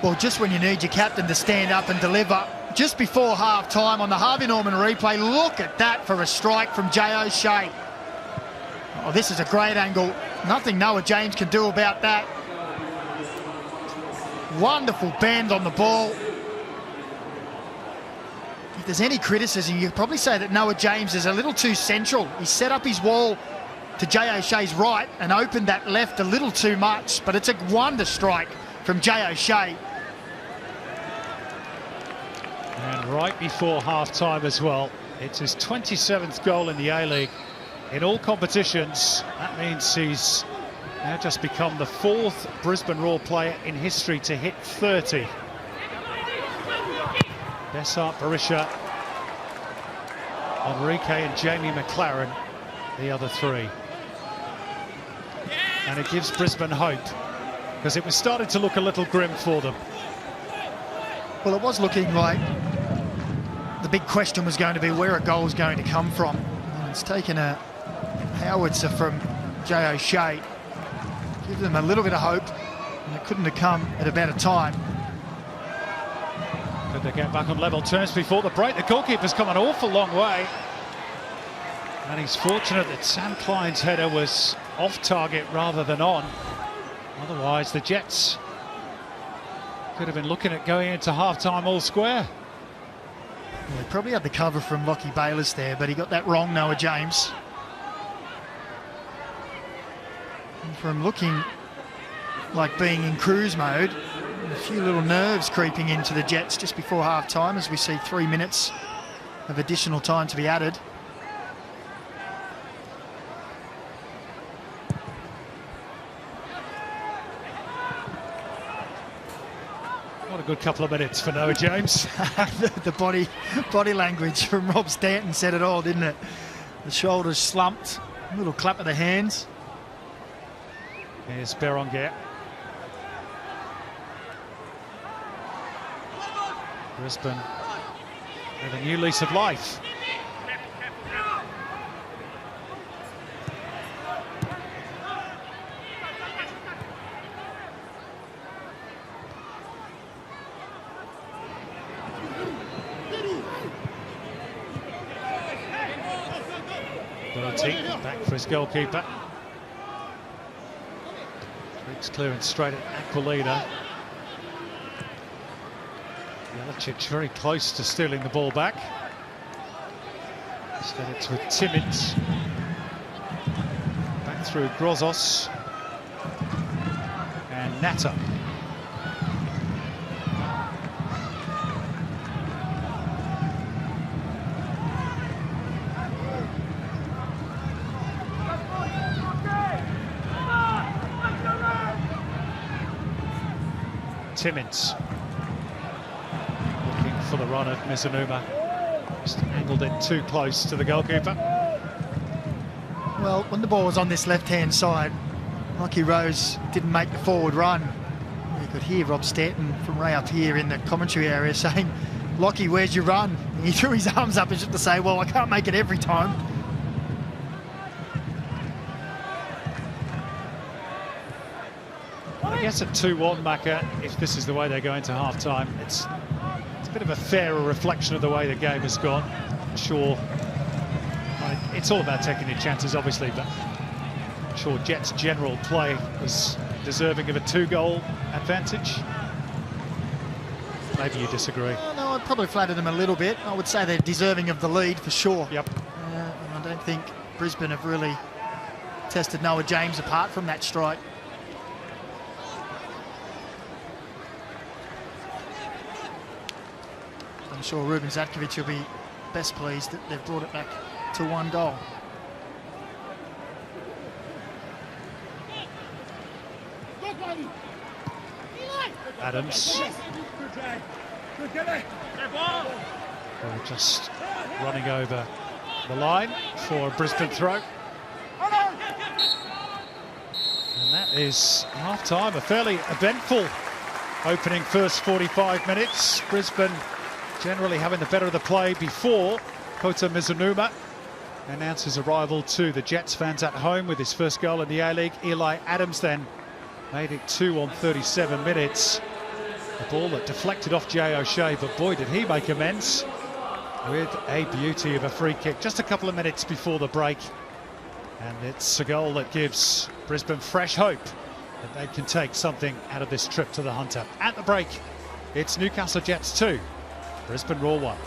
Well, just when you need your captain to stand up and deliver, just before half-time on the Harvey Norman replay, look at that for a strike from Jay O'Shea. Oh, this is a great angle. Nothing Noah James can do about that. Wonderful bend on the ball. If there's any criticism, you could probably say that Noah James is a little too central. He set up his wall to Jay O'Shea's right and opened that left a little too much, but it's a wonder strike from Jay O'Shea. And right before half-time as well. It's his 27th goal in the A-League in all competitions. That means he's now just become the 4th Brisbane Raw player in history to hit 30. Bessart, Barisha, Enrique and Jamie McLaren, the other 3. And it gives Brisbane hope, because it was starting to look a little grim for them. Well, it was looking like the big question was going to be where a goal is going to come from. And it's taken a howitzer from Jay O'Shea. Give them a little bit of hope, and it couldn't have come at a better time. Could they get back on level terms before the break? The goalkeeper's come an awful long way. And he's fortunate that Sam Klein's header was off target rather than on. Otherwise, the Jets Could have been looking at going into half-time all square. Well, he probably had the cover from Lockie Bayliss there, but he got that wrong, Noah James. And from looking like being in cruise mode, a few little nerves creeping into the Jets just before half-time as we see 3 minutes of additional time to be added. What a good couple of minutes for Noah James. The body language from Rob Stanton said it all, didn't it? The shoulders slumped, a little clap of the hands. Here's Berenguer. Brisbane with a new lease of life. Back for his goalkeeper. Triggs clearance straight at Aquilina. Jelicic very close to stealing the ball back. Instead it's with Timmins. Back through Grozos. And Natta. Timmins looking for the run of Mizunuma. Just angled it too close to the goalkeeper. Well, when the ball was on this left-hand side, Lockie Rose didn't make the forward run. You could hear Rob Stanton from way up here in the commentary area saying, "Lockie, where's your run?" He threw his arms up as if to say, well, I can't make it every time. I guess at 2-1, Macca, if this is the way they're going to half-time, it's a bit of a fairer reflection of the way the game has gone. Sure, it's all about taking your chances, obviously, but I'm sure Jets' general play was deserving of a 2-goal advantage. Maybe you disagree. No, I'd probably flatter them a little bit. I would say they're deserving of the lead for sure. Yep. And I don't think Brisbane have really tested Noah James apart from that strike. I'm sure Ruben Zatkovic will be best pleased that they've brought it back to 1 goal. Adams. They're just running over the line for a Brisbane throw. And that is half-time, a fairly eventful opening first 45 minutes. Brisbane generally having the better of the play before Kota Mizunuma announced his arrival to the Jets fans at home with his first goal in the A-League. Eli Adams then made it 2 on 37 minutes. A ball that deflected off Jay O'Shea, but boy did he make amends with a beauty of a free kick just a couple of minutes before the break. And it's a goal that gives Brisbane fresh hope that they can take something out of this trip to the Hunter. At the break, it's Newcastle Jets 2, Brisbane Roar 1.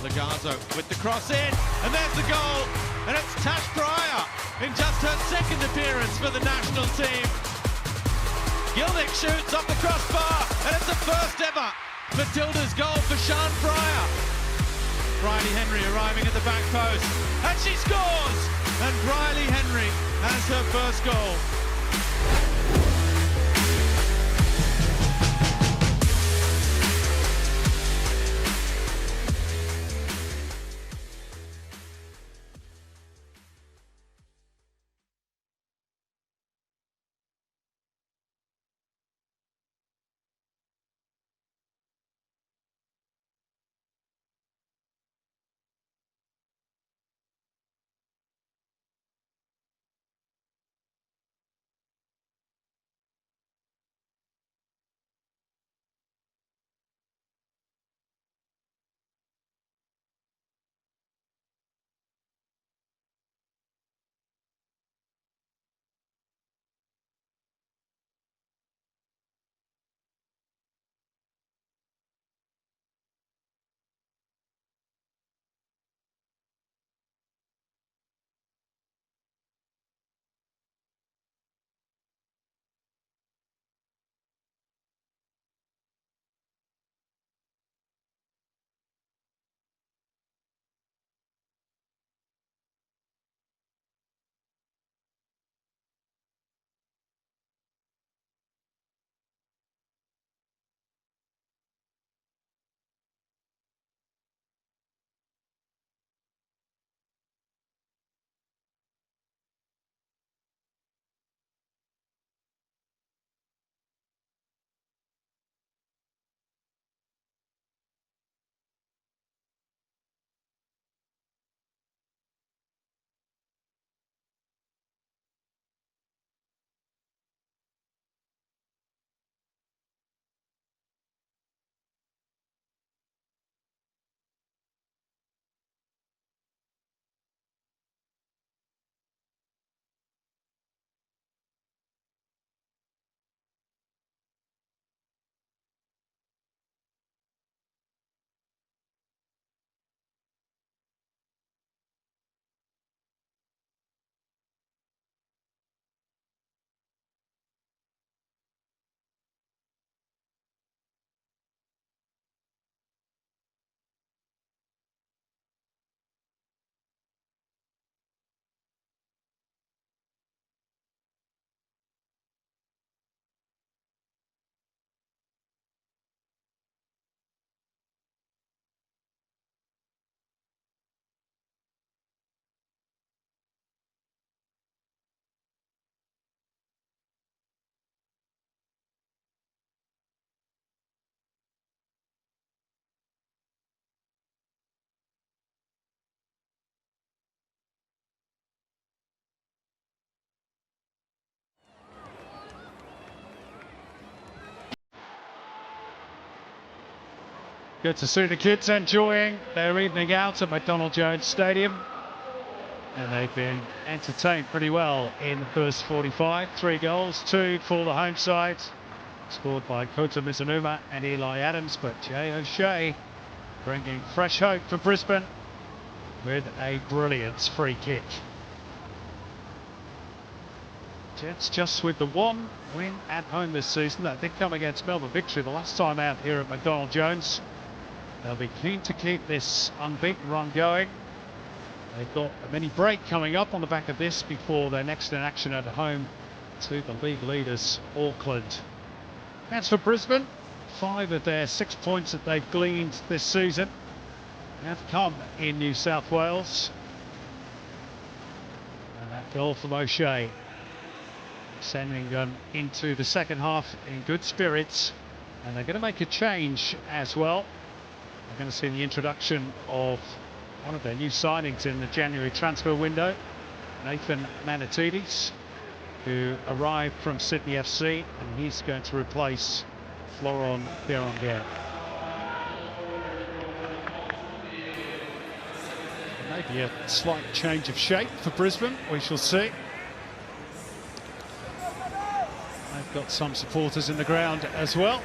Lagazo with the cross in, and there's the goal, and it's Tash Pryor in just her second appearance for the national team. Gilnick shoots off the crossbar, and it's the first ever Matilda's goal for Sian Pryor. Briley Henry arriving at the back post, and she scores! And Briley Henry has her first goal. Good to see the kids enjoying their evening out at McDonald Jones Stadium. And they've been entertained pretty well in the first 45. 3 goals, 2 for the home side. Scored by Kota Mizunuma and Eli Adams, but Jay O'Shea bringing fresh hope for Brisbane with a brilliant free kick. Jets just with the 1 win at home this season. That did come against Melbourne Victory the last time out here at McDonald Jones. They'll be keen to keep this unbeaten run going. They've got a mini break coming up on the back of this before their next in action at home to the league leaders, Auckland. As for Brisbane, 5 of their 6 points that they've gleaned this season have come in New South Wales. And that goal from O'Shea, sending them into the second half in good spirits. And they're going to make a change as well. They're going to see the introduction of one of their new signings in the January transfer window, Nathan Manatidis, who arrived from Sydney FC, and he's going to replace Florent Berenguer. Maybe a slight change of shape for Brisbane, we shall see. They've got some supporters in the ground as well.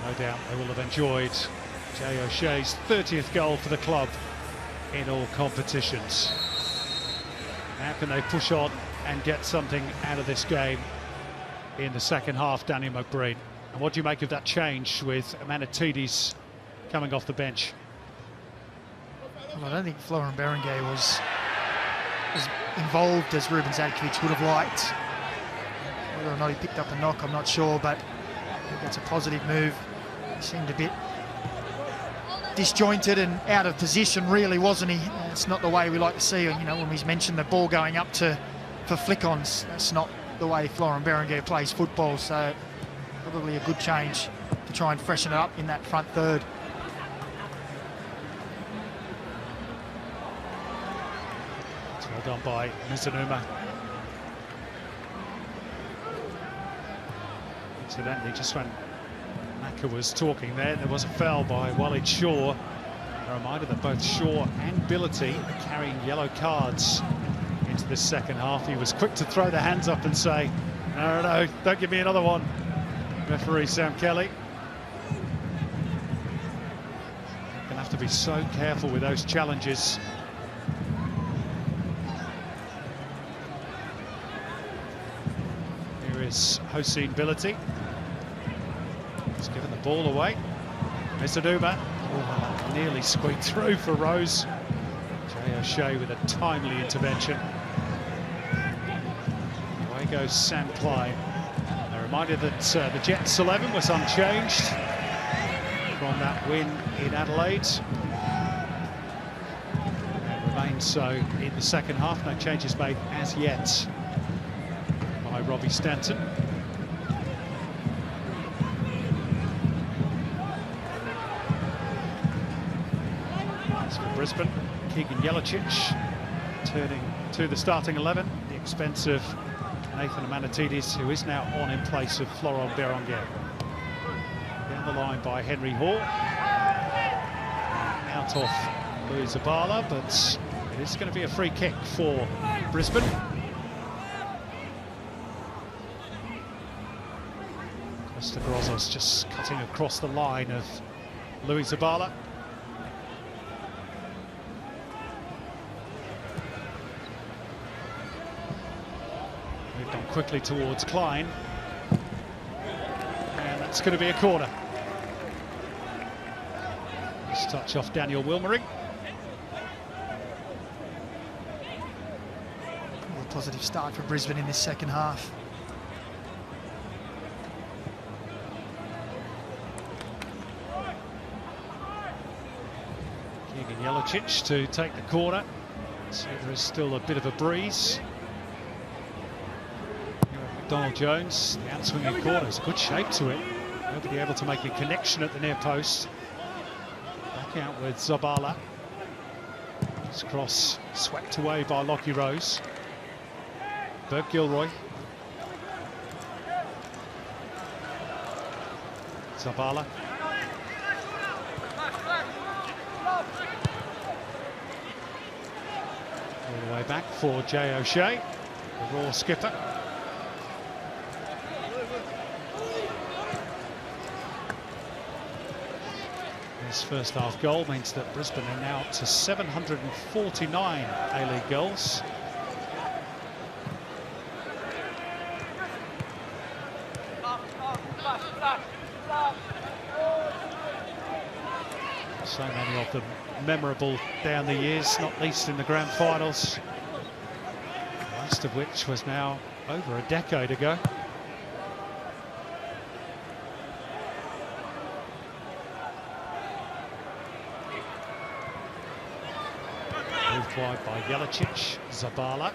No doubt they will have enjoyed Jay O'Shea's 30th goal for the club in all competitions. How can they push on and get something out of this game in the second half, Daniel McBreen? And what do you make of that change with Amanatides coming off the bench? Well, I don't think Florent Berenguer was as involved as Ruben Zadkovic would have liked. Whether or not he picked up a knock, I'm not sure, but I think that's a positive move. He seemed a bit disjointed and out of position, really, wasn't he? It's not the way we like to see, you know, when he's mentioned the ball going up for flick-ons. That's not the way Florent Berenguer plays football, so probably a good change to try and freshen it up in that front third. It's well done by Mizunuma. Incidentally, just when Maka was talking there was a foul by Walid Shaw. A reminder that both Shaw and Billity are carrying yellow cards into the second half. He was quick to throw the hands up and say, no, don't give me another one, referee Sam Kelly. You're gonna have to be so careful with those challenges. Here is Hossein Billity. He's given the ball away. Mizunuma nearly squeaked through for Rose. Jay O'Shea with a timely intervention. Away goes Sam Klein. A reminder that the Jets 11 was unchanged from that win in Adelaide. And remains so in the second half. No changes made as yet by Robbie Stanton. Brisbane, Keegan Jelicic turning to the starting 11 at the expense of Nathan Amanatides, who is now on in place of Florent Berenguer. Down the line by Henry Hall. Out of Louis Zabala, but it is going to be a free kick for Brisbane. Costa Grozos just cutting across the line of Louis Zabala. Quickly towards Klein, and that's going to be a corner. Nice touch off Daniel Wilmering. A positive start for Brisbane in this second half. Keegan Jelicic to take the corner. So there is still a bit of a breeze. Donald Jones, the outswinging corner, has a good shape to it. Nobody able to make a connection at the near post. Back out with Zabala. This cross swept away by Lockie Rose. Burke Gilroy. Zabala. All the way back for Jay O'Shea, the Raw skipper. His first half goal means that Brisbane are now up to 749 A-League goals. So many of them memorable down the years, not least in the grand finals, the last of which was now over a decade ago. Moved wide by Jelicic, Zabala.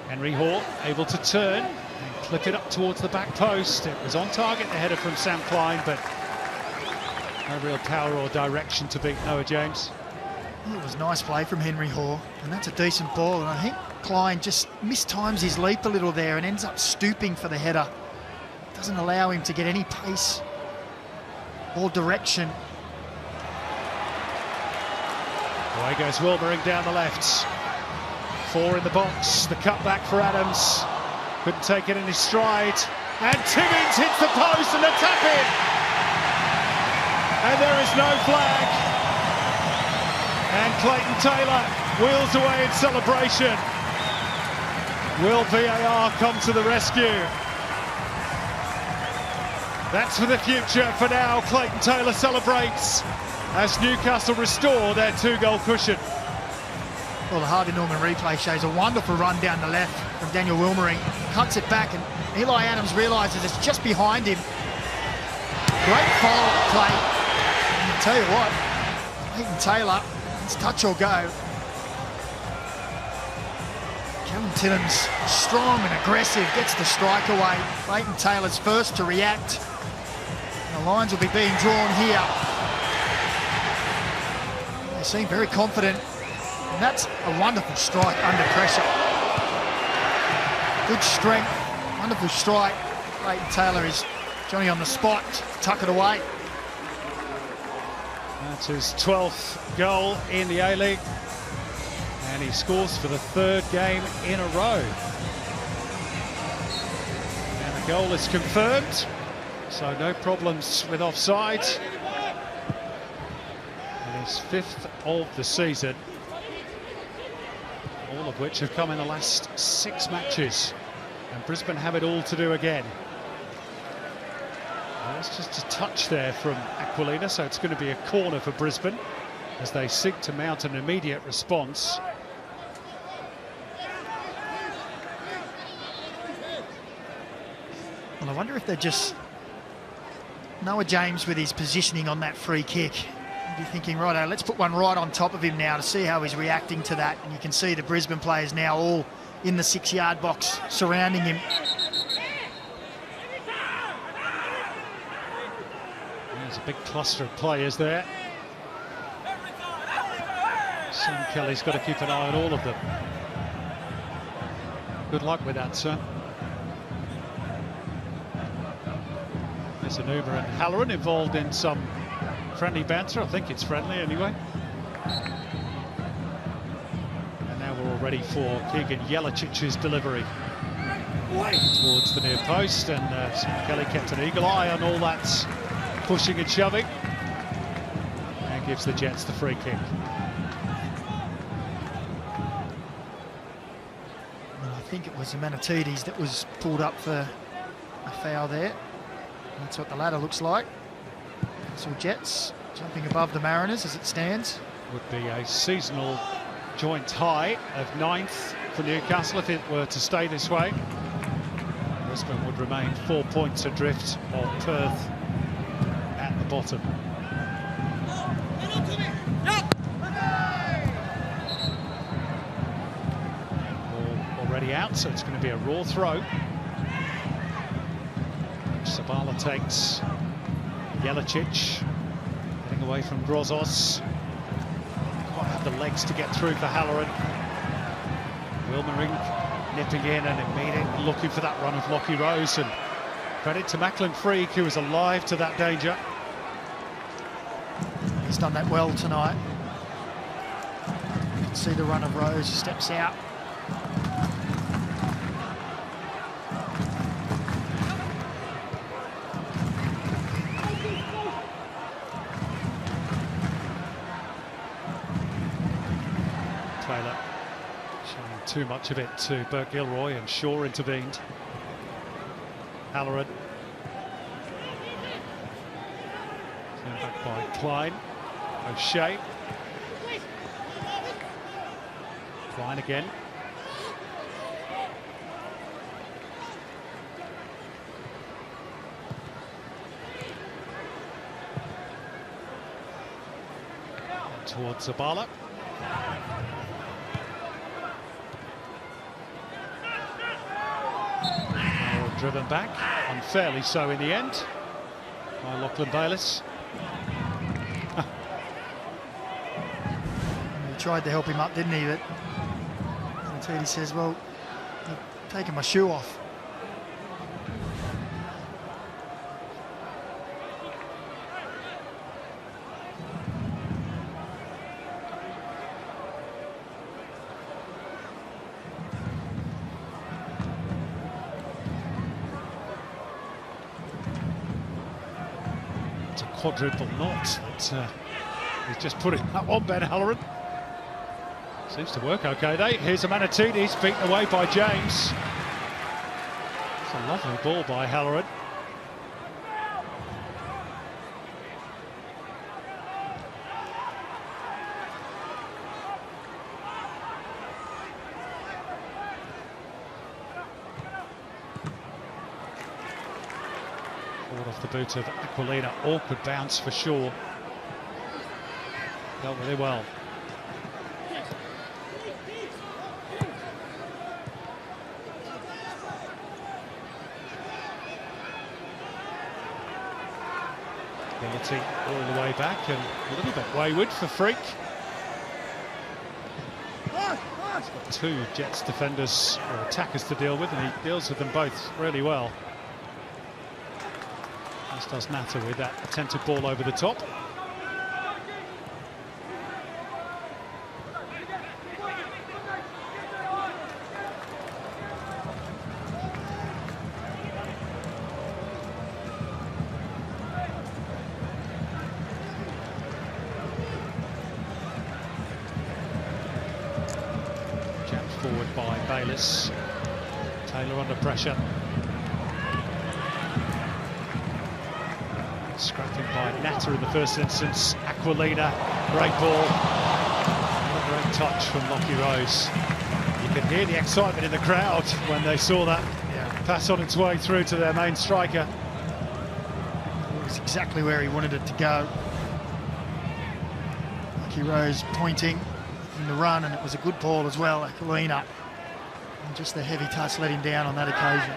Henry Hall able to turn and clip it up towards the back post. It was on target, the header from Sam Klein, but no real power or direction to beat Noah James. It was nice play from Henry Hall, and that's a decent ball. And I think Klein just mistimes his leap a little there and ends up stooping for the header. Doesn't allow him to get any pace or direction. Away goes Wilmering down the left. 4 in the box. The cut back for Adams. Couldn't take it in his stride. And Timmins hits the post and a tap in. And there is no flag. And Clayton Taylor wheels away in celebration. Will VAR come to the rescue? That's for the future. For now, Clayton Taylor celebrates as Newcastle restore their 2-goal cushion. Well, the Harvey Norman replay shows a wonderful run down the left from Daniel Wilmering. Cuts it back and Eli Adams realises it's just behind him. Great follow-up play. And I'll tell you what, Clayton Taylor, it's touch or go. Callum Timmins, strong and aggressive, gets the strike away. Clayton Taylor's first to react. And the lines will be being drawn here. They seem very confident. And that's a wonderful strike under pressure. Good strength, wonderful strike. Clayton Taylor is Johnny on the spot, tuck it away. That's his 12th goal in the A-League. And he scores for the 3rd game in a row. And the goal is confirmed, so no problems with offside. And his 5th of the season, all of which have come in the last 6 matches. And Brisbane have it all to do again. That's just a touch there from Aquilina, so it's going to be a corner for Brisbane as they seek to mount an immediate response. Well, I wonder if they're just Noah James with his positioning on that free kick. You'd be thinking, righto, let's put one right on top of him now to see how he's reacting to that. And you can see the Brisbane players now all in the 6-yard box surrounding him. There's a big cluster of players there. Sean Kelly's got to keep an eye on all of them. Good luck with that, sir. There's Anuma and Halloran involved in some friendly banter. I think it's friendly anyway. And now we're all ready for Keegan Jelicic's delivery towards the near post. And Kelly kept an eagle eye on all that pushing and shoving. And gives the Jets the free kick. Well, I think it was Manatides that was pulled up for a foul there. That's what the ladder looks like. So Jets jumping above the Mariners as it stands. Would be a seasonal joint high of 9th for Newcastle if it were to stay this way. Brisbane would remain 4 points adrift of Perth at the bottom. Ball already out, so it's going to be a raw throw. Sabala takes Jelicic, getting away from Grozos. Quite have the legs to get through for Halloran. Wilmering nipping in and immediately looking for that run of Lockie Rose. And credit to Macklin Freak, who was alive to that danger. He's done that well tonight. You can see the run of Rose, steps out. Taylor showing too much of it to Burke Gilroy, and Shaw intervened. Halloran. Turned back by Klein. O'Shea. Klein again. Towards Zabala. Driven back, unfairly so in the end, by Lachlan Bayliss. He tried to help him up, didn't he? But Teddy says, well, you're taking my shoe off. It's a quadruple knot that he's just putting that on Ben Halloran. Seems to work okay, though. Here's a Manatini's beaten away by James. It's a lovely ball by Halloran. Off the boot of Aquilina. Awkward bounce for sure. Dealt with it well. Ability all the way back and a little bit wayward for Freak. He's got two Jets defenders or attackers to deal with, and he deals with them both really well. This does matter with that attempted ball over the top. Jabbed forward by Bayliss. Taylor under pressure. Scrapping by Natter in the first instance. Aquilina, great ball. A great touch from Lockie Rose. You could hear the excitement in the crowd when they saw that pass on its way through to their main striker. It was exactly where he wanted it to go. Lockie Rose pointing in the run, and it was a good ball as well. Aquilina, and just the heavy touch let him down on that occasion.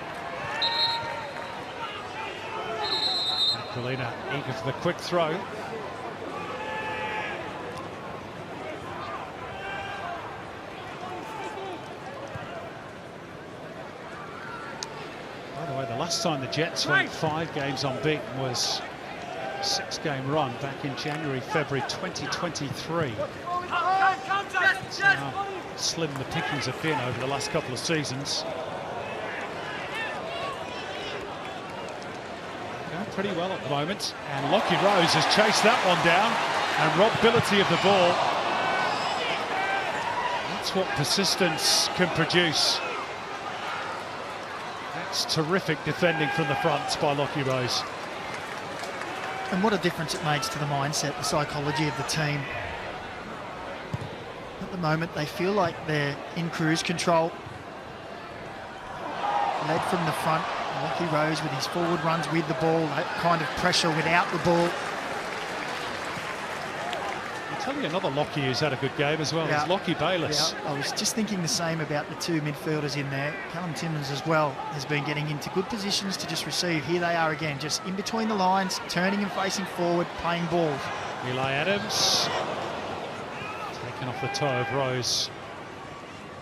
Aquilina eager for the quick throw. By the way, the last time the Jets went 5 games unbeaten was a 6-game run back in January, February 2023. So how slim the pickings have been over the last couple of seasons. Pretty well at the moment, and Lockie Rose has chased that one down and robbed Bility of the ball. That's what persistence can produce. That's terrific defending from the front by Lockie Rose. And what a difference it makes to the mindset, the psychology of the team. At the moment, they feel like they're in cruise control. Led from the front. Lockie Rose with his forward runs with the ball, that kind of pressure without the ball. I'll tell you another Lockie who's had a good game as well, is Lockie Bayliss. I was just thinking the same about the two midfielders in there. Callum Timmins as well has been getting into good positions to just receive. Here they are again, just in between the lines, turning and facing forward, playing balls. Eli Adams taken off the toe of Rose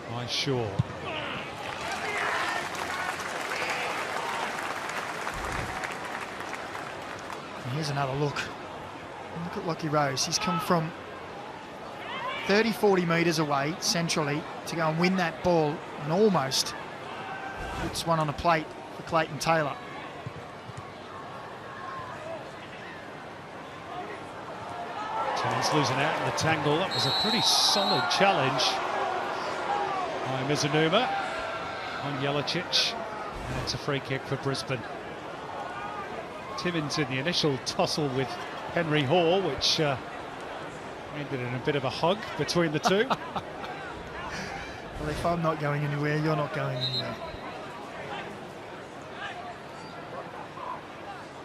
by Shaw. Here's another look. Look at Lockie Rose. He's come from 30-40 metres away centrally to go and win that ball, and almost puts one on a plate for Clayton Taylor. Timmins losing out in the tangle. That was a pretty solid challenge by Mizunuma on Jelicic, and it's a free kick for Brisbane. Timmins in the initial tussle with Henry Hall, which ended in a bit of a hug between the two. Well, if I'm not going anywhere, you're not going anywhere.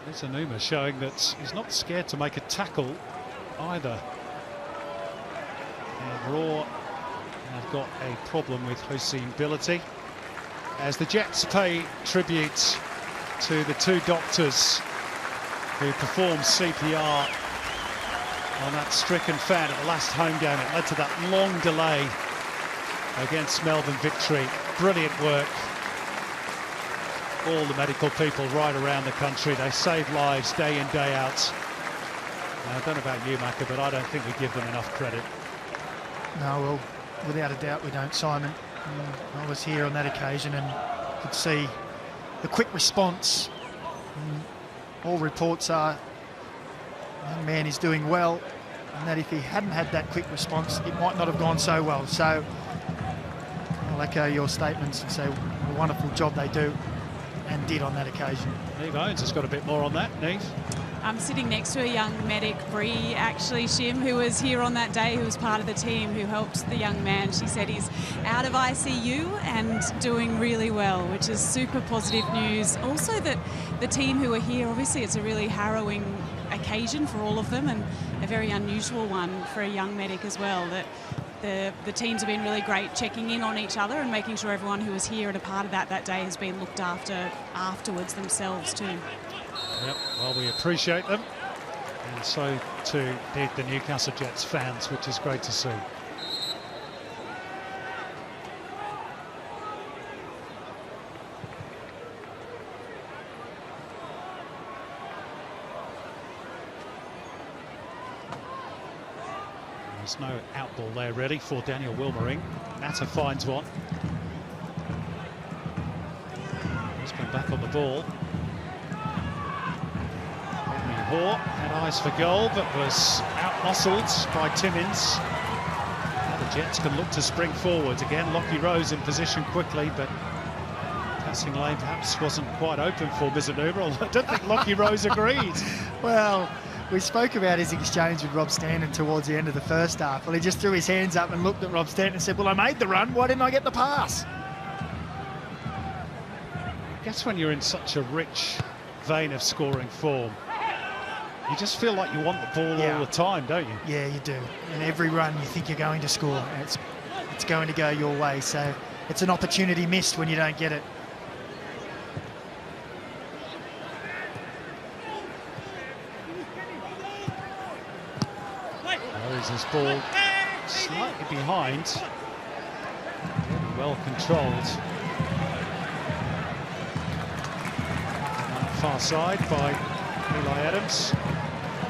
Mizunuma showing that he's not scared to make a tackle either. And Raw have got a problem with Hossein Bility, as the Jets pay tribute to the two doctors who performed CPR on that stricken fan at the last home game. It led to that long delay against Melbourne victory. Brilliant work. All the medical people right around the country, they save lives day in, day out. Now, I don't know about you, Macca, but I don't think we give them enough credit. No, well, without a doubt we don't, Simon. I was here on that occasion and could see the quick response. All reports are young man is doing well, and that if he hadn't had that quick response, it might not have gone so well. So I'll echo your statements and say what a wonderful job they do and did on that occasion. Neve Owens has got a bit more on that. Neve? I'm sitting next to a young medic, Bree, actually, Shim, who was here on that day, who was part of the team who helped the young man. She said he's out of ICU and doing really well, which is super positive news. Also that the team who are here, obviously it's a really harrowing occasion for all of them and a very unusual one for a young medic as well. That the teams have been really great checking in on each other and making sure everyone who was here and a part of that day has been looked after afterwards themselves too. Yep, well, we appreciate them, and so too did the Newcastle Jets fans, which is great to see. There's no outball there ready for Daniel Wilmering. Natta finds one. He's been back on the ball. Hoare had eyes for goal, but was out-muscled by Timmins. Now the Jets can look to spring forward. Again, Lockie Rose in position quickly, but passing lane perhaps wasn't quite open for Mizunuma, although I don't think Lockie Rose agreed. Well, we spoke about his exchange with Rob Stanton towards the end of the first half. Well, he just threw his hands up and looked at Rob Stanton and said, well, I made the run, why didn't I get the pass? I guess when you're in such a rich vein of scoring form, you just feel like you want the ball all the time, don't you? Yeah, you do. And every run you think you're going to score, and it's going to go your way. So it's an opportunity missed when you don't get it. Rose's ball slightly behind. Well controlled. On the far side by Eli Adams.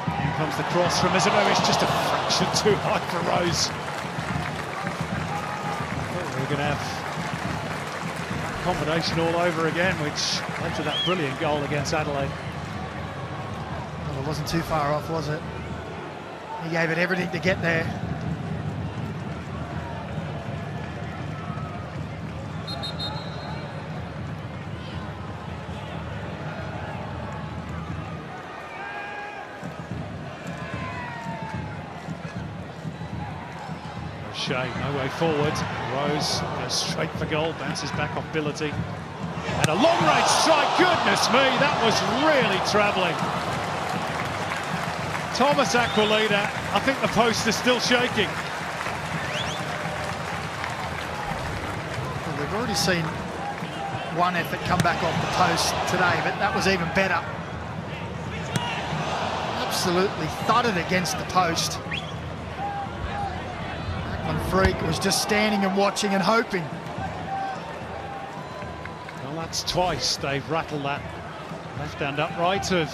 In comes the cross from Mizunuma. It's just a fraction too high for Rose. We're going to have that combination all over again, which led to that brilliant goal against Adelaide. Well, it wasn't too far off, was it? He gave it everything to get there. Shea, no way forward. Rose goes straight for goal, bounces back off Billity. And a long-range strike, goodness me, that was really travelling. Thomas Aquilina, I think the post is still shaking. Well, we've already seen one effort come back off the post today, but that was even better. Absolutely thudded against the post. Freak was just standing and watching and hoping. Well, that's twice they've rattled that left-hand upright of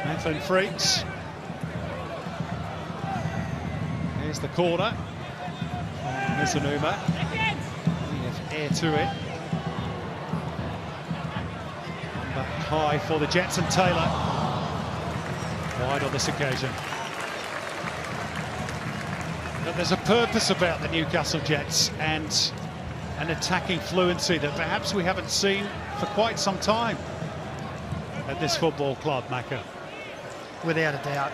Nathan Freaks. Here's the corner from Mizunuma. We have air to it. One back high for the Jets and Taylor. Wide on this occasion. But there's a purpose about the Newcastle Jets and an attacking fluency that perhaps we haven't seen for quite some time at this football club, Macca. Without a doubt.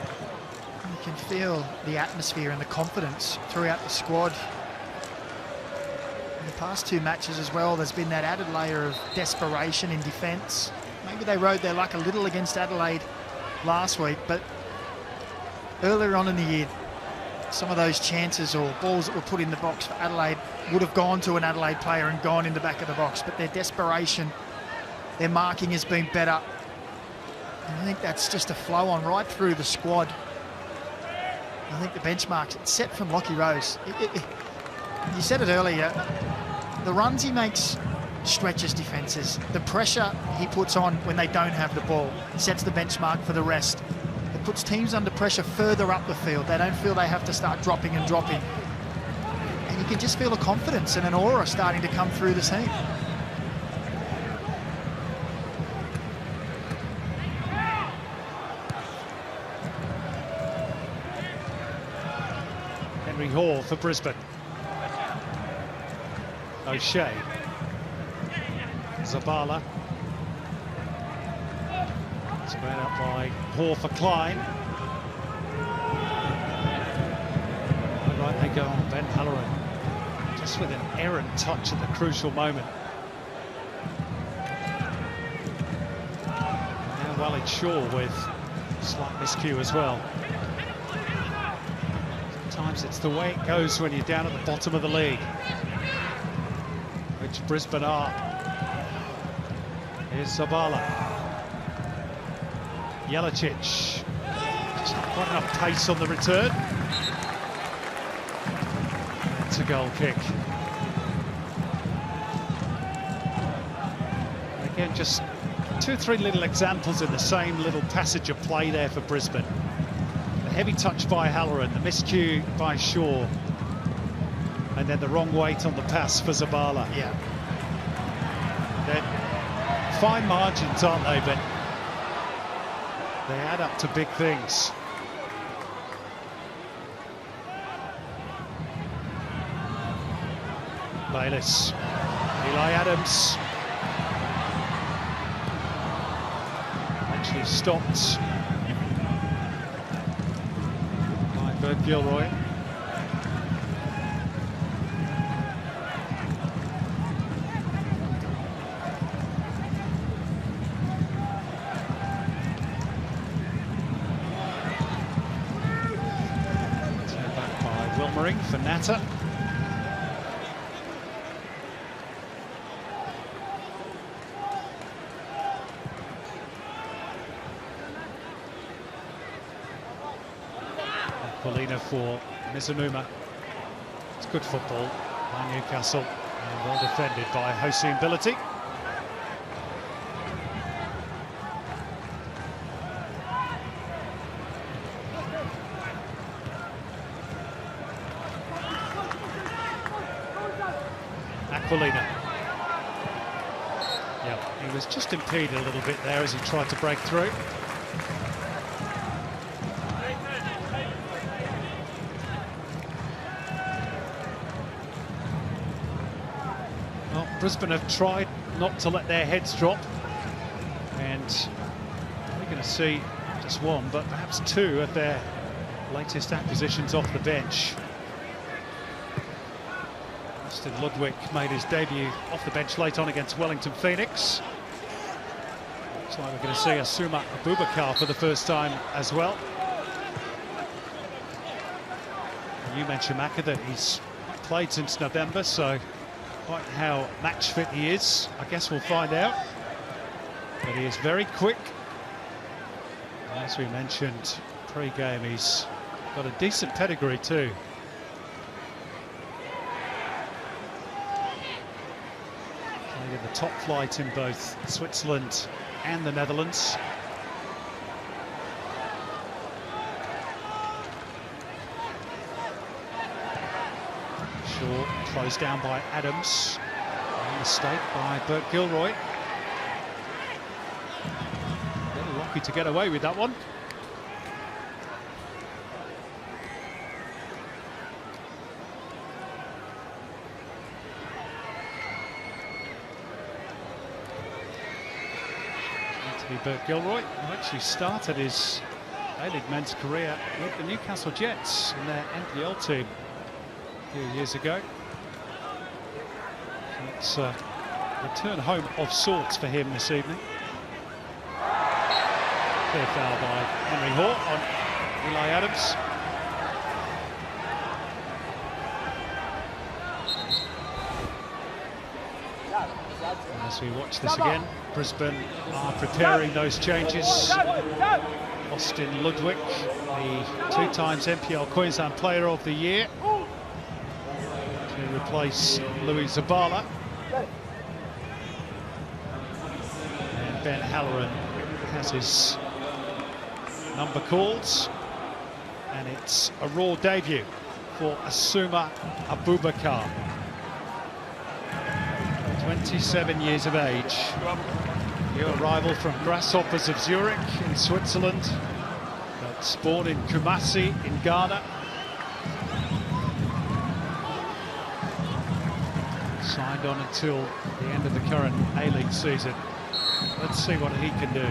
You can feel the atmosphere and the confidence throughout the squad. In the past two matches as well, there's been that added layer of desperation in defence. Maybe they rode their luck a little against Adelaide last week, but earlier on in the year, some of those chances or balls that were put in the box for Adelaide would have gone to an Adelaide player and gone in the back of the box, but their desperation, their marking has been better. And I think that's just a flow on right through the squad. I think the benchmarks, it's set from Lockie Rose. You said it earlier, the runs he makes stretches defences. The pressure he puts on when they don't have the ball sets the benchmark for the rest. It puts teams under pressure further up the field. They don't feel they have to start dropping and dropping. And you can just feel a confidence and an aura starting to come through the team. Henry Hall for Brisbane. O'Shea. Zabala. Spread up by Hall for Klein. Right they go on, Ben Halloran. Just with an errant touch at the crucial moment. Now Walid Shaw with slight miscue as well. Sometimes it's the way it goes when you're down at the bottom of the league, which Brisbane are. Here's Zabala. Jelicic. Just not quite enough pace on the return. It's a goal kick. And again, just 2 or 3 little examples in the same little passage of play there for Brisbane. The heavy touch by Halloran, the miscue by Shaw, and then the wrong weight on the pass for Zabala. Yeah. They're fine margins, aren't they? But they add up to big things. Bayliss, Eli Adams. Actually stopped by Bert Gilroy. Turned back by Wilmering for Natta. Polina for Mizunuma. It's good football by Newcastle and well defended by Hossein Bility. Aquilina. Yeah, he was just impeded a little bit there as he tried to break through. Brisbane have tried not to let their heads drop, and we're going to see just one, but perhaps 2 of their latest acquisitions off the bench. Austin Ludwig made his debut off the bench late on against Wellington Phoenix. Looks like we're going to see Asuma Abubakar for the first time as well. And you mentioned Maka that he's played since November, so quite how match fit he is, I guess we'll find out. But he is very quick. As we mentioned pre-game, he's got a decent pedigree too. Played in the top flight in both Switzerland and the Netherlands. Shaw closed down by Adams. A mistake by Bert Gilroy. A little lucky to get away with that one. Anthony Bert Gilroy, who actually started his A-League men's career with the Newcastle Jets in their NPL team a few years ago. It's a return home of sorts for him this evening. Clear foul by Henry Hall on Eli Adams. And as we watch this again, Brisbane are preparing those changes. Austin Ludwig, the 2 times NPL Queensland Player of the Year, to replace Louis Zabala. And Ben Halloran has his number called, and it's a raw debut for Asuma Abubakar, 27 years of age. New arrival from Grasshoppers of Zurich in Switzerland, but born in Kumasi in Ghana. Signed on until the end of the current A-League season. Let's see what he can do.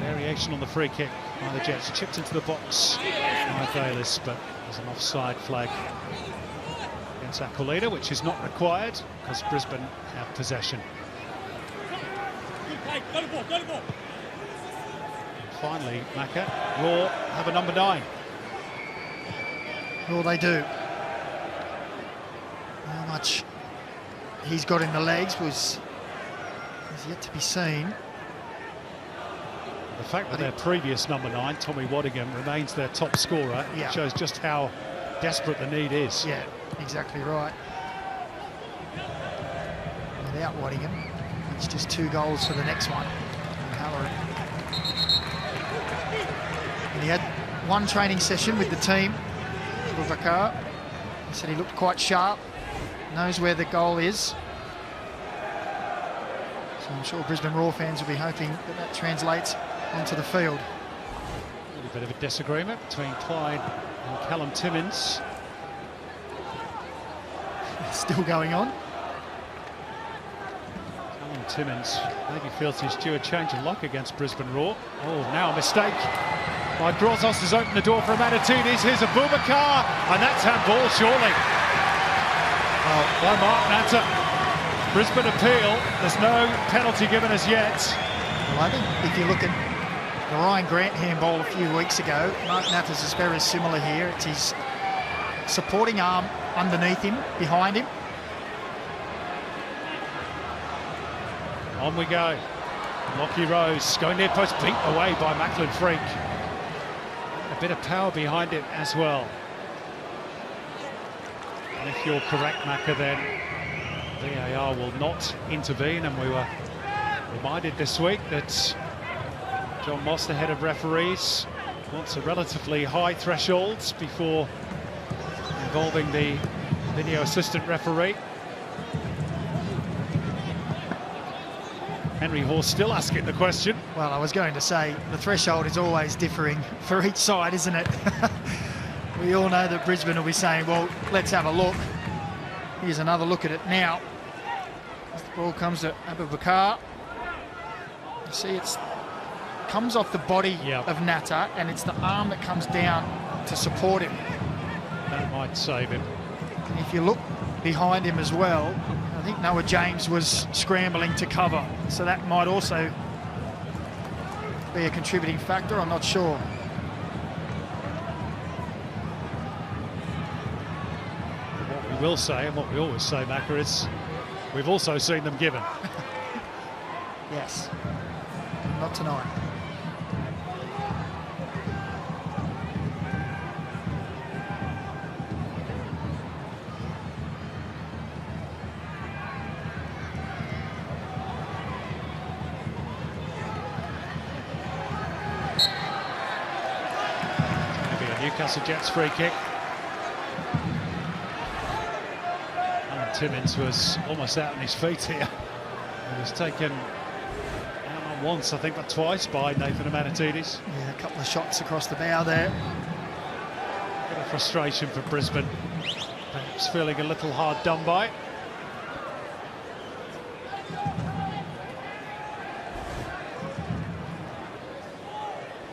Variation on the free kick by the Jets. Chipped into the box by Bayliss, but there's an offside flag against Aquilina, which is not required because Brisbane have possession. And finally, Macca, Raw have a number 9. Well, they do. How much he's got in the legs is yet to be seen. The fact that their previous number 9, Tommy Waddingham, remains their top scorer shows just how desperate the need is. Yeah, exactly right. Without Waddingham, it's just 2 goals for the next one. And he had one training session with the team, Bakar. He said he looked quite sharp, knows where the goal is. So I'm sure Brisbane Roar fans will be hoping that that translates onto the field. A little bit of a disagreement between Clyde and Callum Timmins. Still going on. Callum Timmins maybe feels he's due a change of luck against Brisbane Roar. Oh, now a mistake by Grozos has opened the door for Amanatidis. Here's a Boubacar, and that's handball, surely. Oh, by Mark Natter. Brisbane appeal. There's no penalty given as yet. Well, I think if you look at the Ryan Grant handball a few weeks ago, Mark Natter's is very similar here. It's his supporting arm underneath him, behind him. On we go. Lockie Rose going near post, beat away by Macklin Freak. A bit of power behind it as well. And if you're correct, Macca, then VAR will not intervene, and we were reminded this week that John Moss, the head of referees, wants a relatively high threshold before involving the video assistant referee. Henry Horse still asking the question. Well, I was going to say the threshold is always differing for each side, isn't it? We all know that Brisbane will be saying, well, let's have a look. Here's another look at it now. As the ball comes to Abubakar. You see, it comes off the body of Natter, and it's the arm that comes down to support him. That might save him. And if you look behind him as well, I think Noah James was scrambling to cover, so that might also be a contributing factor. I'm not sure. What we will say, and what we always say, Macca, is we've also seen them given. Yes, not tonight. Newcastle Jets free kick. Alan Timmins was almost out on his feet here. He was taken out not once, I think, but twice by Nathan Amanatidis. Yeah, a couple of shots across the bow there. A bit of frustration for Brisbane. Perhaps feeling a little hard done by.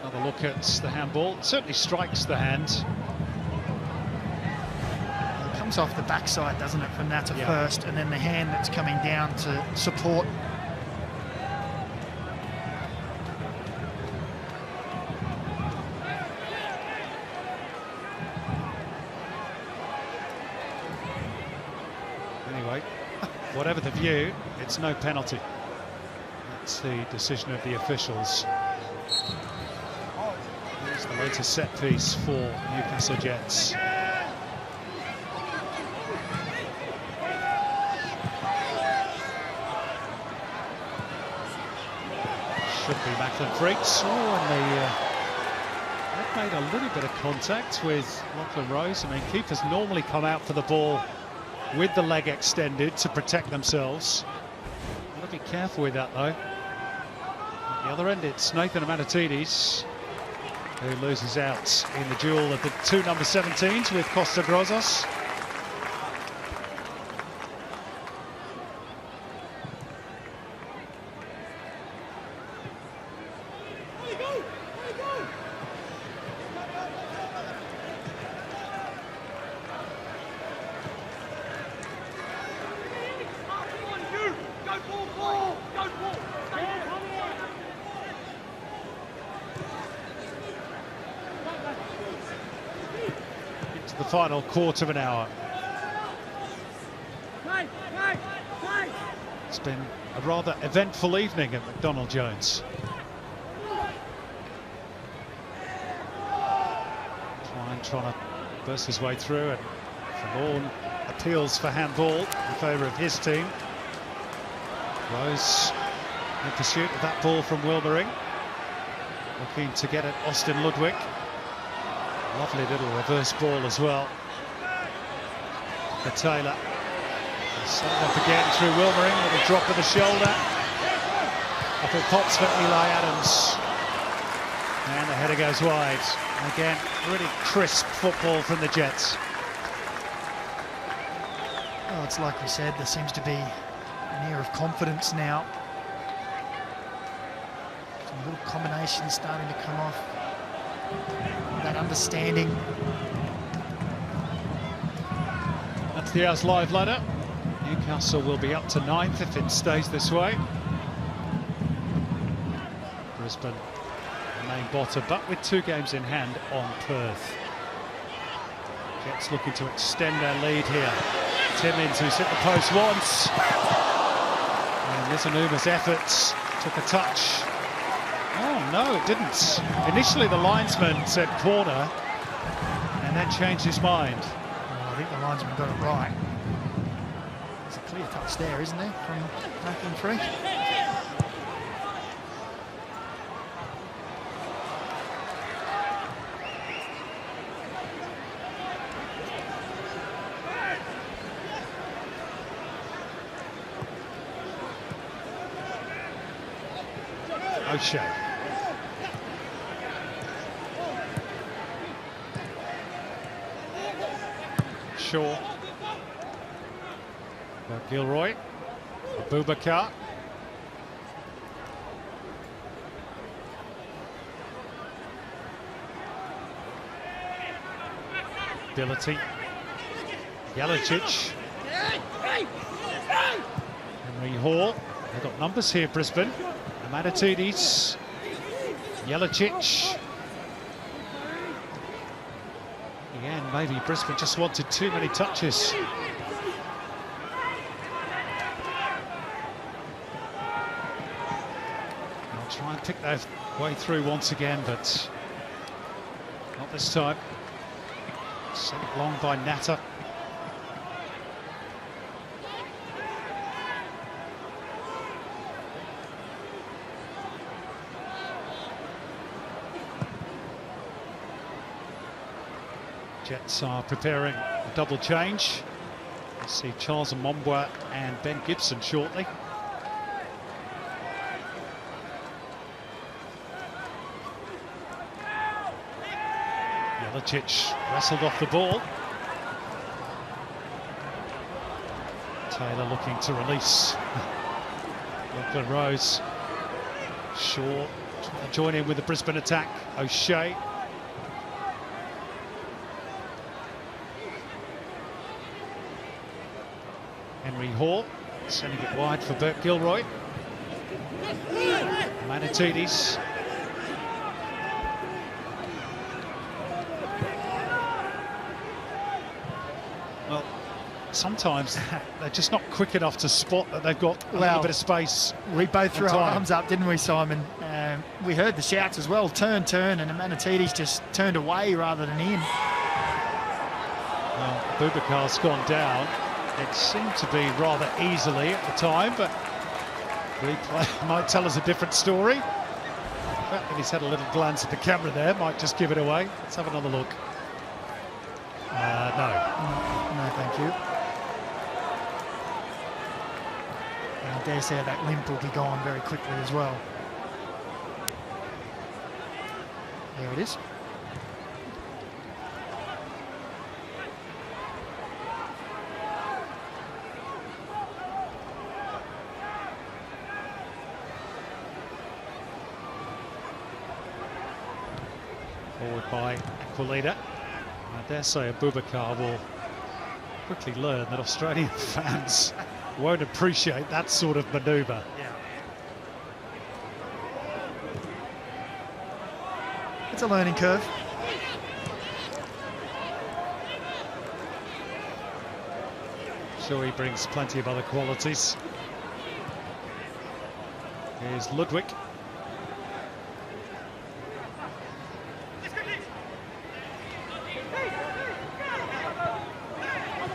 Another look at the handball. It certainly strikes the hand. It comes off the backside, doesn't it, from Natter first, and then the hand that's coming down to support. Anyway, whatever the view, it's no penalty. That's the decision of the officials. Here's the latest set piece for Newcastle Jets. Should be Macklin Freaks. Oh, and they've made a little bit of contact with Lachlan Rose. I mean, keepers normally come out for the ball with the leg extended to protect themselves. Got to be careful with that, though. At the other end, it's Nathan Amanatidis, who loses out in the duel of the two number 17s with Costa Grozos. the final quarter of an hour. It's been a rather eventful evening at McDonald Jones. Trying to burst his way through, and Forlorn appeals for handball in favour of his team. Rose in pursuit of that ball from Wilmering, looking to get at Austin Ludwig. Lovely little reverse ball as well for Taylor. Set up again through Wilmering with a drop of the shoulder. Up it pops for Eli Adams, and the header goes wide. Again, really crisp football from the Jets. Well, it's like we said, there seems to be an air of confidence now. Some little combinations starting to come off. That understanding. That's the Hours Live ladder. Newcastle will be up to 9th if it stays this way. Brisbane remain bottom, but with 2 games in hand on Perth. Jets looking to extend their lead here. Timmins, who's hit the post once. And Mizanuma's efforts took a touch. Oh no, it didn't. Initially the linesman said corner, and then changed his mind. Well, I think the linesman got it right. There's a clear touch there, isn't there, from making free? O'Shea. Shaw. Gilroy. Abubakar. Ability. Jelicic. Henry Hall. They've got numbers here, Brisbane. Manatidis, Jelicic. Again, maybe Brisbane just wanted too many touches. They'll try and pick their way through once again, but not this time. Sent long by Natta. Jets are preparing a double change. We'll see Charles Amombwa and Ben Gibson shortly. Jelicic wrestled off the ball. Taylor looking to release Lachlan Rose. Shaw trying to join in with the Brisbane attack. O'Shea. Henry Hall sending it wide for Bert Gilroy. Manatidis. Well, sometimes they're just not quick enough to spot that they've got a little bit of space. We both threw our arms up, didn't we, Simon? We heard the shouts as well, turn, and Manatidis just turned away rather than in. Well, Abubakar's gone down. It seemed to be rather easily at the time, but replay might tell us a different story. The fact that he's had a little glance at the camera there might just give it away. Let's have another look. No, thank you. And I dare say that limp will be gone very quickly as well. There it is. Forward by Aquilita. I dare say Abubakar will quickly learn that Australian fans won't appreciate that sort of manoeuvre. Yeah. It's a learning curve. sure he brings plenty of other qualities. Here's Ludwig.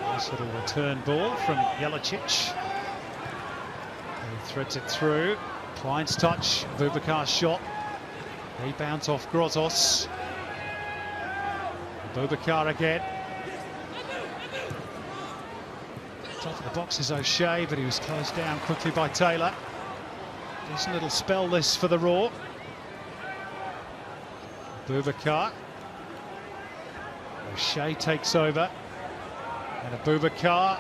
Nice little return ball from Jelicic. He threads it through. Klein's touch, Bubakar's shot. Rebound off Grozos. Bubakar again. Top of the box is O'Shea, but he was closed down quickly by Taylor. Decent little spell this for the Raw. Bubakar. O'Shea takes over. And a Bubakar.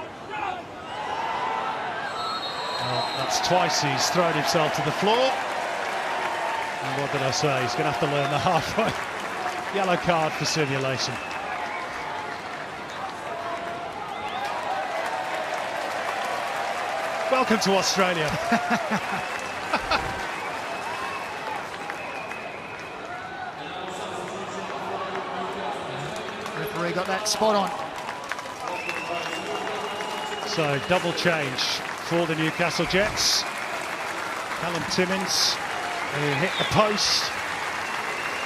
Well, that's twice he's thrown himself to the floor. And what did I say? He's going to have to learn the hard way. Yellow card for simulation. Welcome to Australia. Referee got that spot on. So double change for the Newcastle Jets. Callum Timmins, who hit the post,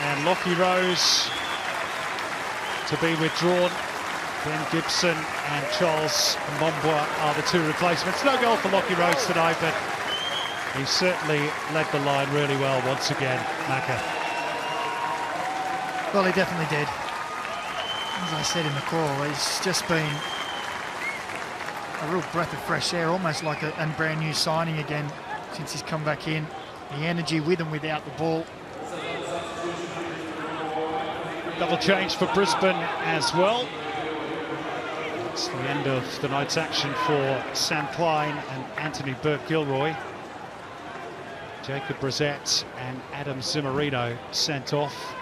and Lockie Rose to be withdrawn. Ben Gibson and Charles Mombwa are the two replacements. No goal for Lockie Rose tonight, but he certainly led the line really well once again, Macca. Well, he definitely did. As I said in the call, he's just been a real breath of fresh air, almost like a brand new signing again since he's come back in. The energy with and without the ball. Double change for Brisbane as well. It's the end of the night's action for Sam Klein and Anthony Burke-Gilroy. Jacob Brissett and Adam Zimmerino sent off.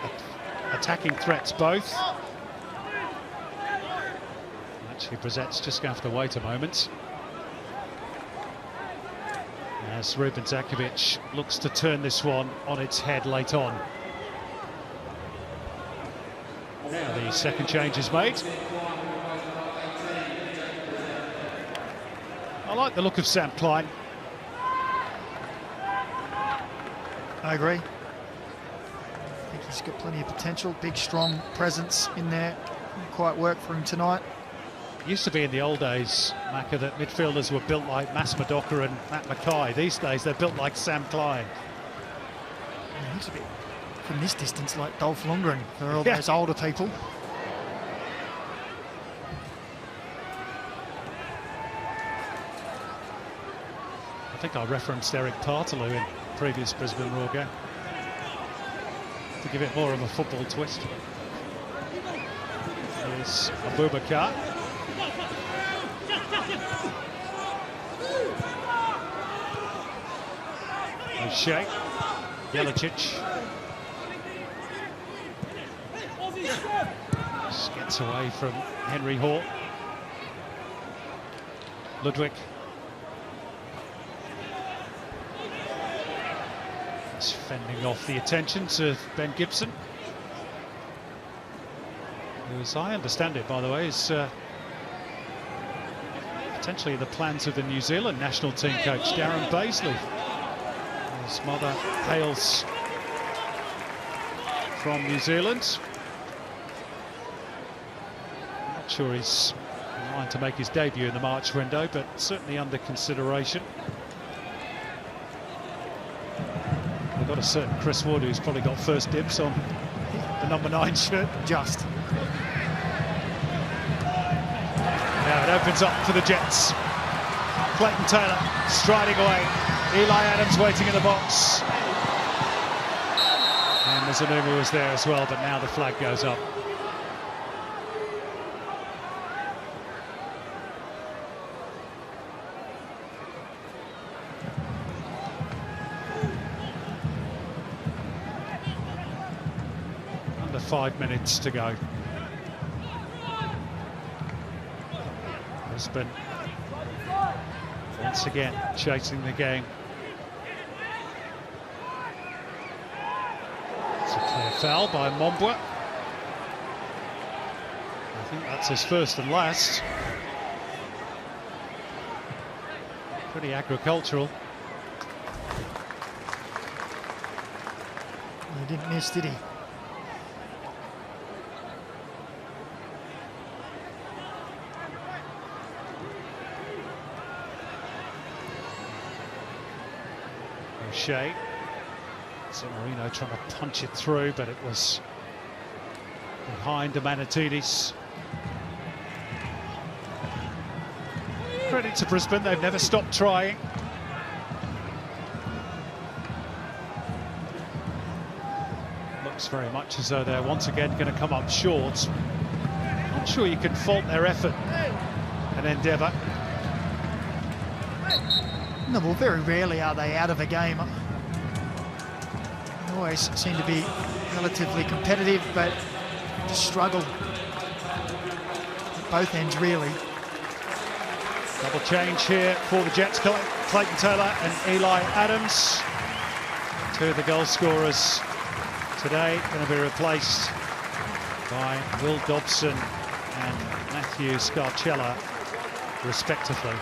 Attacking threats both. Actually, Brissett's just going to have to wait a moment. As Ruben Zakovic looks to turn this one on its head late on. Now the second change is made. I like the look of Sam Klein. I agree. I think he's got plenty of potential. Big, strong presence in there. Didn't quite work for him tonight. It used to be in the old days, Macca, that midfielders were built like Mas Madoka and Matt Mackay. These days, they're built like Sam Klein. He looks a bit, from this distance, like Dolph Lundgren for all those older people. I think I referenced Eric Partaloo in previous Brisbane Roar game to give it more of a football twist. Here's Abubakar. O'Shea, Jelicic. Just gets away from Henry Hall. Ludwig. Just fending off the attentions of Ben Gibson, who, as I understand it, by the way, is potentially the plans of the New Zealand national team coach, Darren Baisley. His mother hails from New Zealand. I'm not sure he's in line to make his debut in the March window, but certainly under consideration. We've got a certain Chris Wood who's probably got first dibs on the number 9 shirt. Just. Now it opens up for the Jets. Clayton Taylor striding away. Eli Adams waiting in the box. And Mizunuma was there as well, but now the flag goes up. Under 5 minutes to go. Brisbane once again chasing the game. It's a clear foul by Mombwa. I think that's his first and last. pretty agricultural. He didn't miss, did he? O'Shea. Marino trying to punch it through, but it was behind Amanatidis. Credit to Brisbane, they've never stopped trying. Looks very much as though they're once again going to come up short. Not sure you can fault their effort and endeavour. No, well, very rarely are they out of a game. They always seem to be relatively competitive, but just struggle at both ends, really. Double change here for the Jets. Clayton Taylor and Eli Adams. Two of the goal scorers today going to be replaced by Will Dobson and Matthew Scarcella, respectively.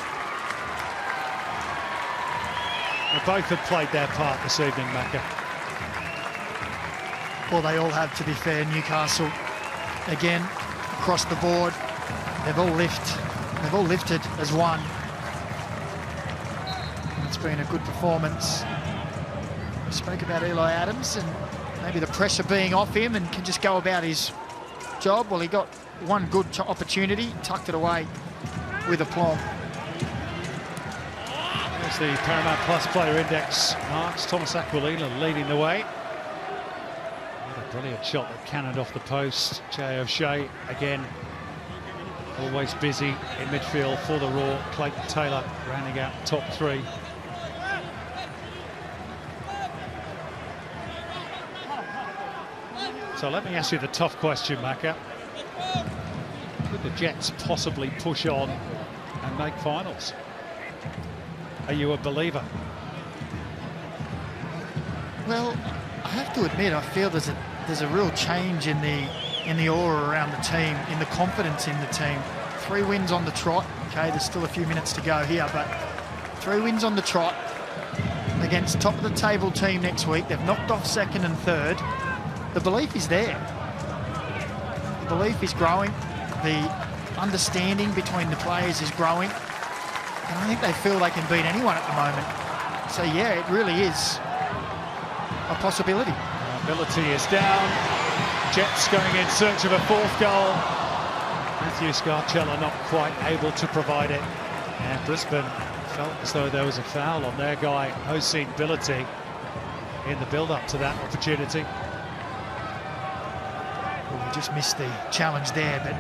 They both have played their part this evening, Macca. Well, they all have, to be fair. Newcastle, again, across the board, they've all lifted as one. It's been a good performance. We spoke about Eli Adams and maybe the pressure being off him and can just go about his job. Well, he got one good opportunity, tucked it away with aplomb. There's the Paramount Plus Player Index marks. Thomas Aquilina leading the way. What a brilliant shot that cannoned off the post. Jay O'Shea again, always busy in midfield for the Raw. Clayton Taylor rounding out the top three. So let me ask you the tough question, Macca. Could the Jets possibly push on and make finals? Are you a believer? Well, I have to admit, I feel there's a real change in the aura around the team, in the confidence in the team. 3 wins on the trot. Okay, there's still a few minutes to go here, but 3 wins on the trot against top of the table team next week. They've knocked off second and third. The belief is there. The belief is growing. The understanding between the players is growing. And I think they feel they can beat anyone at the moment. So yeah, it really is a possibility. Ability is down. Jets going in search of a 4th goal. Matthew Scarcella not quite able to provide it. And Brisbane felt as though there was a foul on their guy, Hossein Bility, in the build-up to that opportunity. Well, he just missed the challenge there, but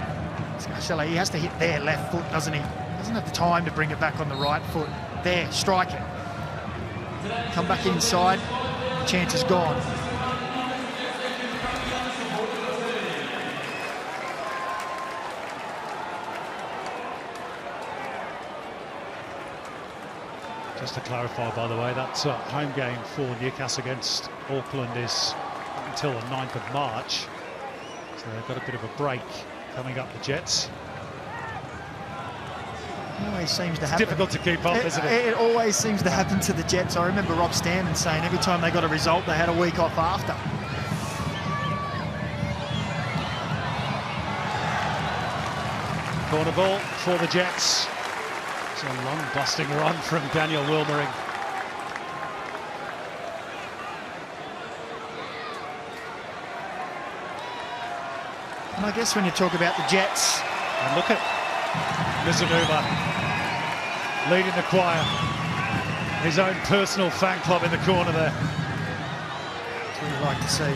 Scarcella, he has to hit their left foot, doesn't he? Doesn't have the time to bring it back on the right foot. There, strike it. Come back inside, chance is gone. Just to clarify, by the way, that home game for Newcastle against Auckland is until the 9th of March. So they've got a bit of a break coming up, the Jets. It always seems to happen. Difficult to keep up, isn't it? It always seems to happen to the Jets. I remember Rob Stanton saying every time they got a result, they had a week off after. Corner ball for the Jets. It's a long busting run from Daniel Wilmering. And I guess when you talk about the Jets... And look at Mizunuma leading the choir. His own personal fan club in the corner there. That's what you like to see.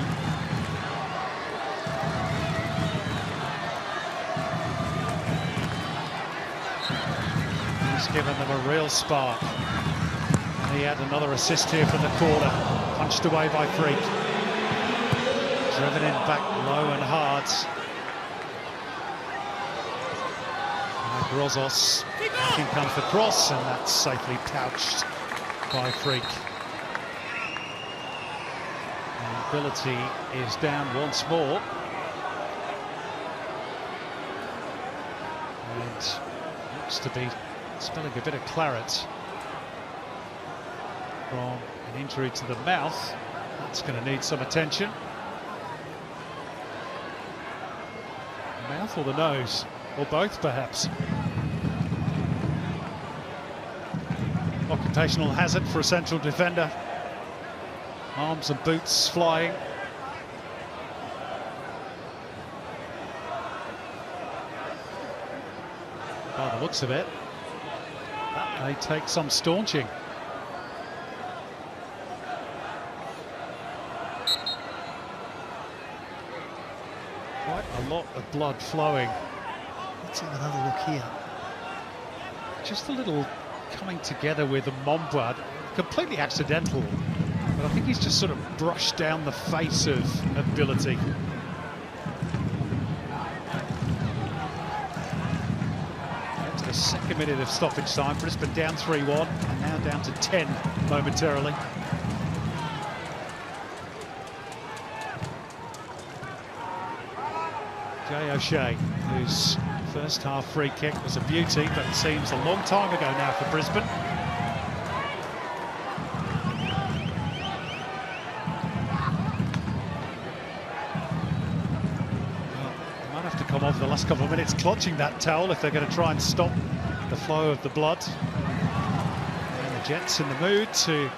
He's given them a real spark. And he had another assist here from the corner. Punched away by Freak. Driven in back low and hard. Grozos, back in comes the cross, and that's safely pouched by Freak. And Ability is down once more. And looks to be spilling a bit of claret from an injury to the mouth. That's going to need some attention. The mouth or the nose, or both perhaps. Occupational hazard for a central defender. Arms and boots flying. By the looks of it, that may take some staunching. Quite a lot of blood flowing. Let's have another look here. Just a little coming together with the Mombad, completely accidental, but I think he's just sort of brushed down the face of ability. Into the second minute of stoppage time, Brisbane down 3-1 and now down to 10 momentarily. Jay O'Shea, whose first half free kick was a beauty, but it seems a long time ago now for Brisbane. Well, they might have to come off the last couple of minutes clutching that towel if they're going to try and stop the flow of the blood. And the Jets in the mood to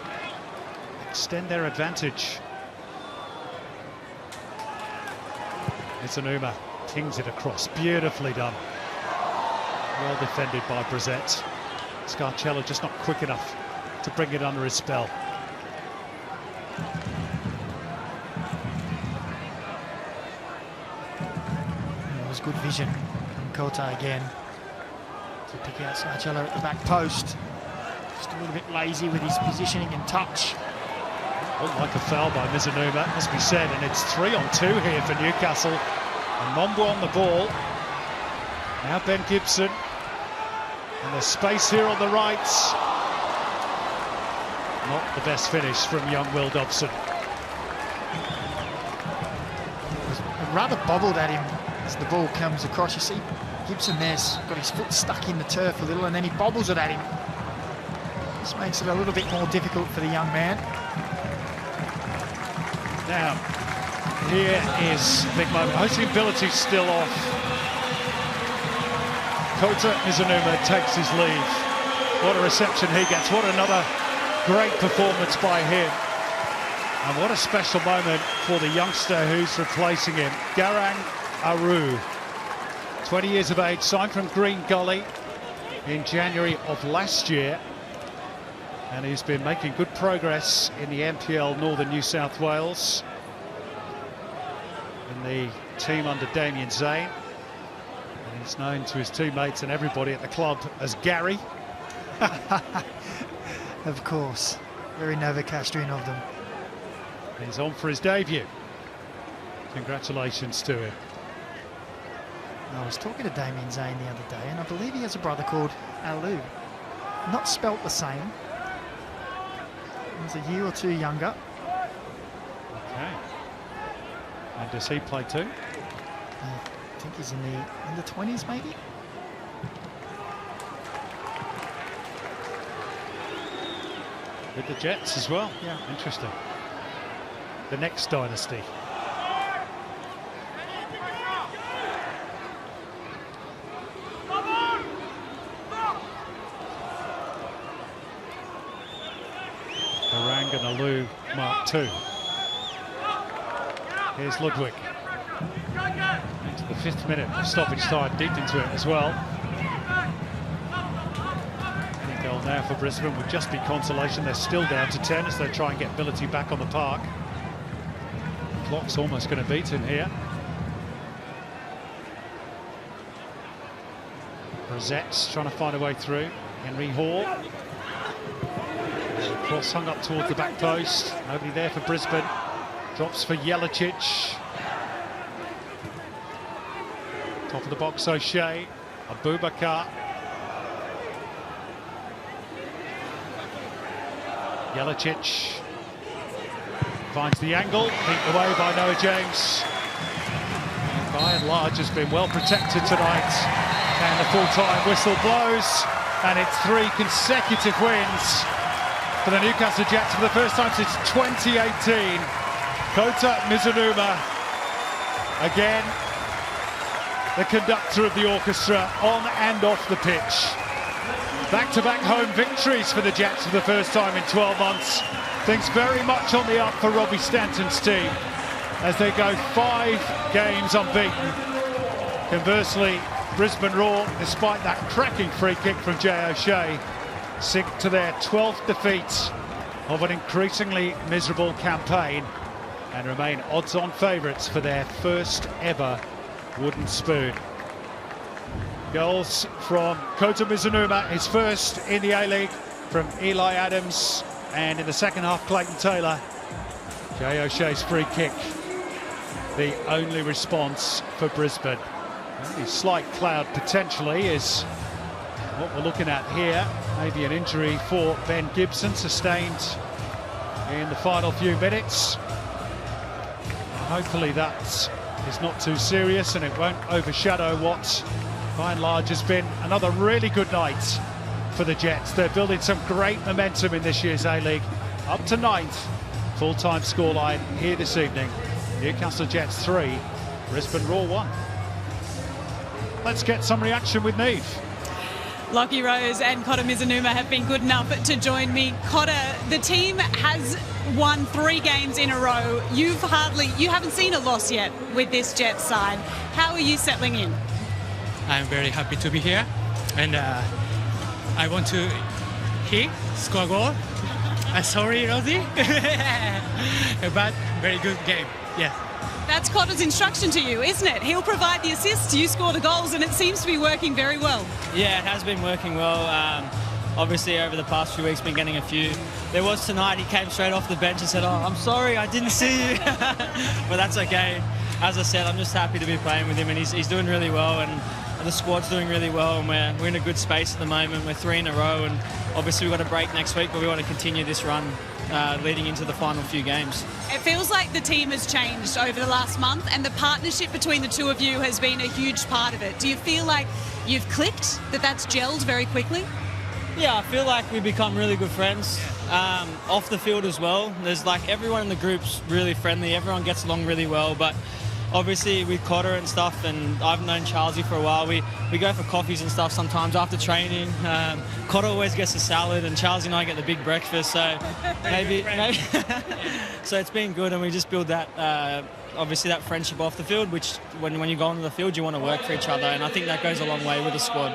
extend their advantage. It's Anuma. Kings it across, beautifully done. Well defended by Brissett. Scarcello just not quick enough to bring it under his spell. It was good vision from Kota again to pick out Scarcello at the back post. Just a little bit lazy with his positioning and touch. Looked like a foul by Mizunuma, must be said, and it's 3-on-2 here for Newcastle. And Mombo on the ball. Now Ben Gibson. And there's space here on the right. Not the best finish from young Will Dobson. It rather bobbled at him as the ball comes across. You see Gibson there's got his foot stuck in the turf a little and then he bobbles it at him. This makes it a little bit more difficult for the young man. Now, here is a big moment. Hosting ability's still off. Kota Mizunuma takes his leave. What a reception he gets. What another great performance by him. And what a special moment for the youngster who's replacing him. Garang Aru, 20 years of age, signed from Green Gully in January of last year. And he's been making good progress in the NPL Northern New South Wales. In the team under Damien Zane. And he's known to his teammates and everybody at the club as Gary. Of course, very Novocastrian of them. He's on for his debut. Congratulations to him. I was talking to Damien Zane the other day and I believe he has a brother called Alu. Not spelt the same. He's a year or two younger. Okay. And does he play too? I think he's in the 20s maybe. With the Jets as well. Yeah. Interesting. The next dynasty. Orang and Alu mark 2. Here's Ludwig. Into the 5th minute of stoppage time, deep into it as well. Any goal now for Brisbane would just be consolation. They're still down to 10 as they try and get ability back on the park. Clock's almost going to beat him here. Brissett's trying to find a way through. Henry Hall. Cross hung up towards the back post. Nobody there for Brisbane. Drops for Jelicic. Top of the box, O'Shea. Abubakar. Jelicic finds the angle. Beaten away by Noah James. And by and large has been well protected tonight. And the full-time whistle blows. And it's 3 consecutive wins for the Newcastle Jets for the first time since 2018. Kota Mizunuma, again, the conductor of the orchestra on and off the pitch. Back-to-back home victories for the Jets for the first time in 12 months. Things very much on the up for Robbie Stanton's team as they go 5 games unbeaten. Conversely, Brisbane Roar, despite that cracking free kick from Jay O'Shea, sink to their 12th defeat of an increasingly miserable campaign and remain odds-on favourites for their first ever wooden spoon. Goals from Kota Mizunuma, his first in the A-League, from Eli Adams, and in the second half, Clayton Taylor. Jay O'Shea's free kick, the only response for Brisbane. A slight cloud potentially is what we're looking at here. Maybe an injury for Ben Gibson, sustained in the final few minutes. Hopefully that is not too serious and it won't overshadow what by and large has been another really good night for the Jets. They're building some great momentum in this year's A-League. Up to 9th, full-time scoreline here this evening. Newcastle Jets 3, Brisbane Roar 1. Let's get some reaction with Neve. Lockie Rose and Kota Mizunuma have been good enough to join me. Kota, the team has won 3 games in a row. You haven't seen a loss yet with this Jets side. How are you settling in? I'm very happy to be here, and I want to score a goal. Sorry, Rosie, but very good game. Yeah. That's Kota's instruction to you, isn't it? He'll provide the assists, you score the goals, and it seems to be working very well. Yeah, it has been working well. Obviously, over the past few weeks, been getting a few. There was tonight, he came straight off the bench and said, "Oh, I'm sorry, I didn't see you." But that's okay. As I said, I'm just happy to be playing with him, and he's doing really well, and the squad's doing really well, and we're in a good space at the moment. We're 3 in a row, and obviously we've got a break next week, but we want to continue this run leading into the final few games. It feels like the team has changed over the last month, and the partnership between the two of you has been a huge part of it. Do you feel like you've clicked, that's gelled very quickly? Yeah, I feel like we've become really good friends. Off the field as well. There's like everyone in the group's really friendly. Everyone gets along really well, but obviously with Kota and stuff, and I've known Charlesy for a while, we go for coffees and stuff sometimes after training. Kota always gets a salad, and Charlesy and I get the big breakfast, so maybe. So it's been good, and we just build that, obviously that friendship off the field, which when you go onto the field, you want to work for each other, and I think that goes a long way with the squad.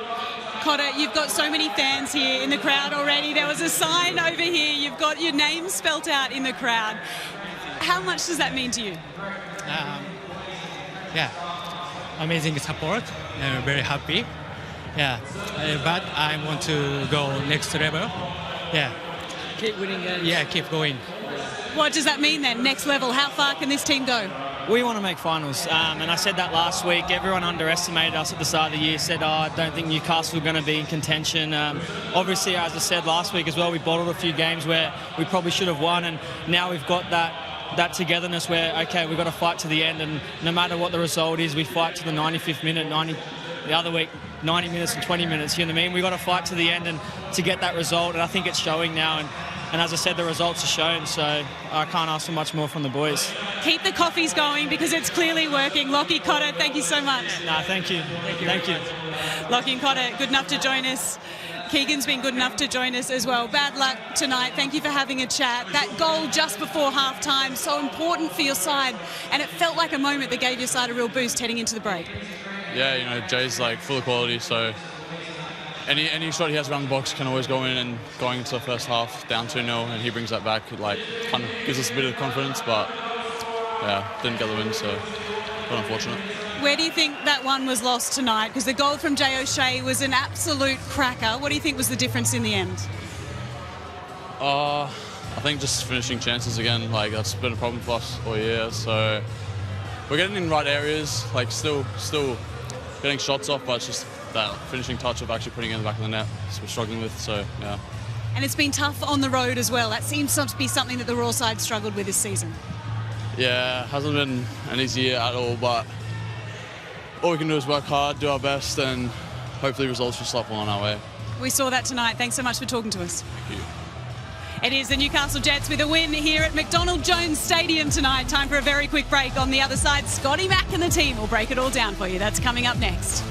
Kota, you've got so many fans here in the crowd already. There was a sign over here. You've got your name spelt out in the crowd. How much does that mean to you? Yeah, amazing support. I'm very happy. Yeah, but I want to go next level. Yeah. Keep winning games. Yeah, keep going. What does that mean then? Next level? How far can this team go? We want to make finals, and I said that last week. Everyone underestimated us at the start of the year, said, "Oh, I don't think Newcastle are going to be in contention." Obviously, as I said last week as well, we bottled a few games where we probably should have won, and now we've got that togetherness where, okay, we've got to fight to the end, and no matter what the result is, we fight to the 95th minute. The other week, 90 minutes and 20 minutes, you know what I mean? We've got to fight to the end and to get that result, and I think it's showing now, and as I said, the results are shown, so I can't ask for much more from the boys. Keep the coffees going because it's clearly working. Lockie, Kota, thank you so much. No, thank you. Thank you. Lockie and Kota, good enough to join us. Keegan's been good enough to join us as well. Bad luck tonight. Thank you for having a chat. That goal just before half-time, so important for your side, and it felt like a moment that gave your side a real boost heading into the break. Yeah, Jay's like full of quality, so any shot he has around the box can always go in, and going into the first half down 2-0, and he brings that back, like kind of gives us a bit of confidence, but yeah, didn't get the win, so quite unfortunate. Where do you think that one was lost tonight? Because the goal from Jay O'Shea was an absolute cracker. What do you think was the difference in the end? I think just finishing chances again. Like that's been a problem for us all year. So we're getting in the right areas. Like still getting shots off, but it's just that finishing touch of actually putting it in the back of the net. So we're struggling with. So yeah. And it's been tough on the road as well. That seems to be something that the Roar side struggled with this season. Yeah, hasn't been an easy year at all, but all we can do is work hard, do our best, and hopefully results will slap on our way. We saw that tonight. Thanks so much for talking to us. Thank you. It is the Newcastle Jets with a win here at McDonald Jones Stadium tonight. Time for a very quick break. On the other side, Scotty Mack and the team will break it all down for you. That's coming up next.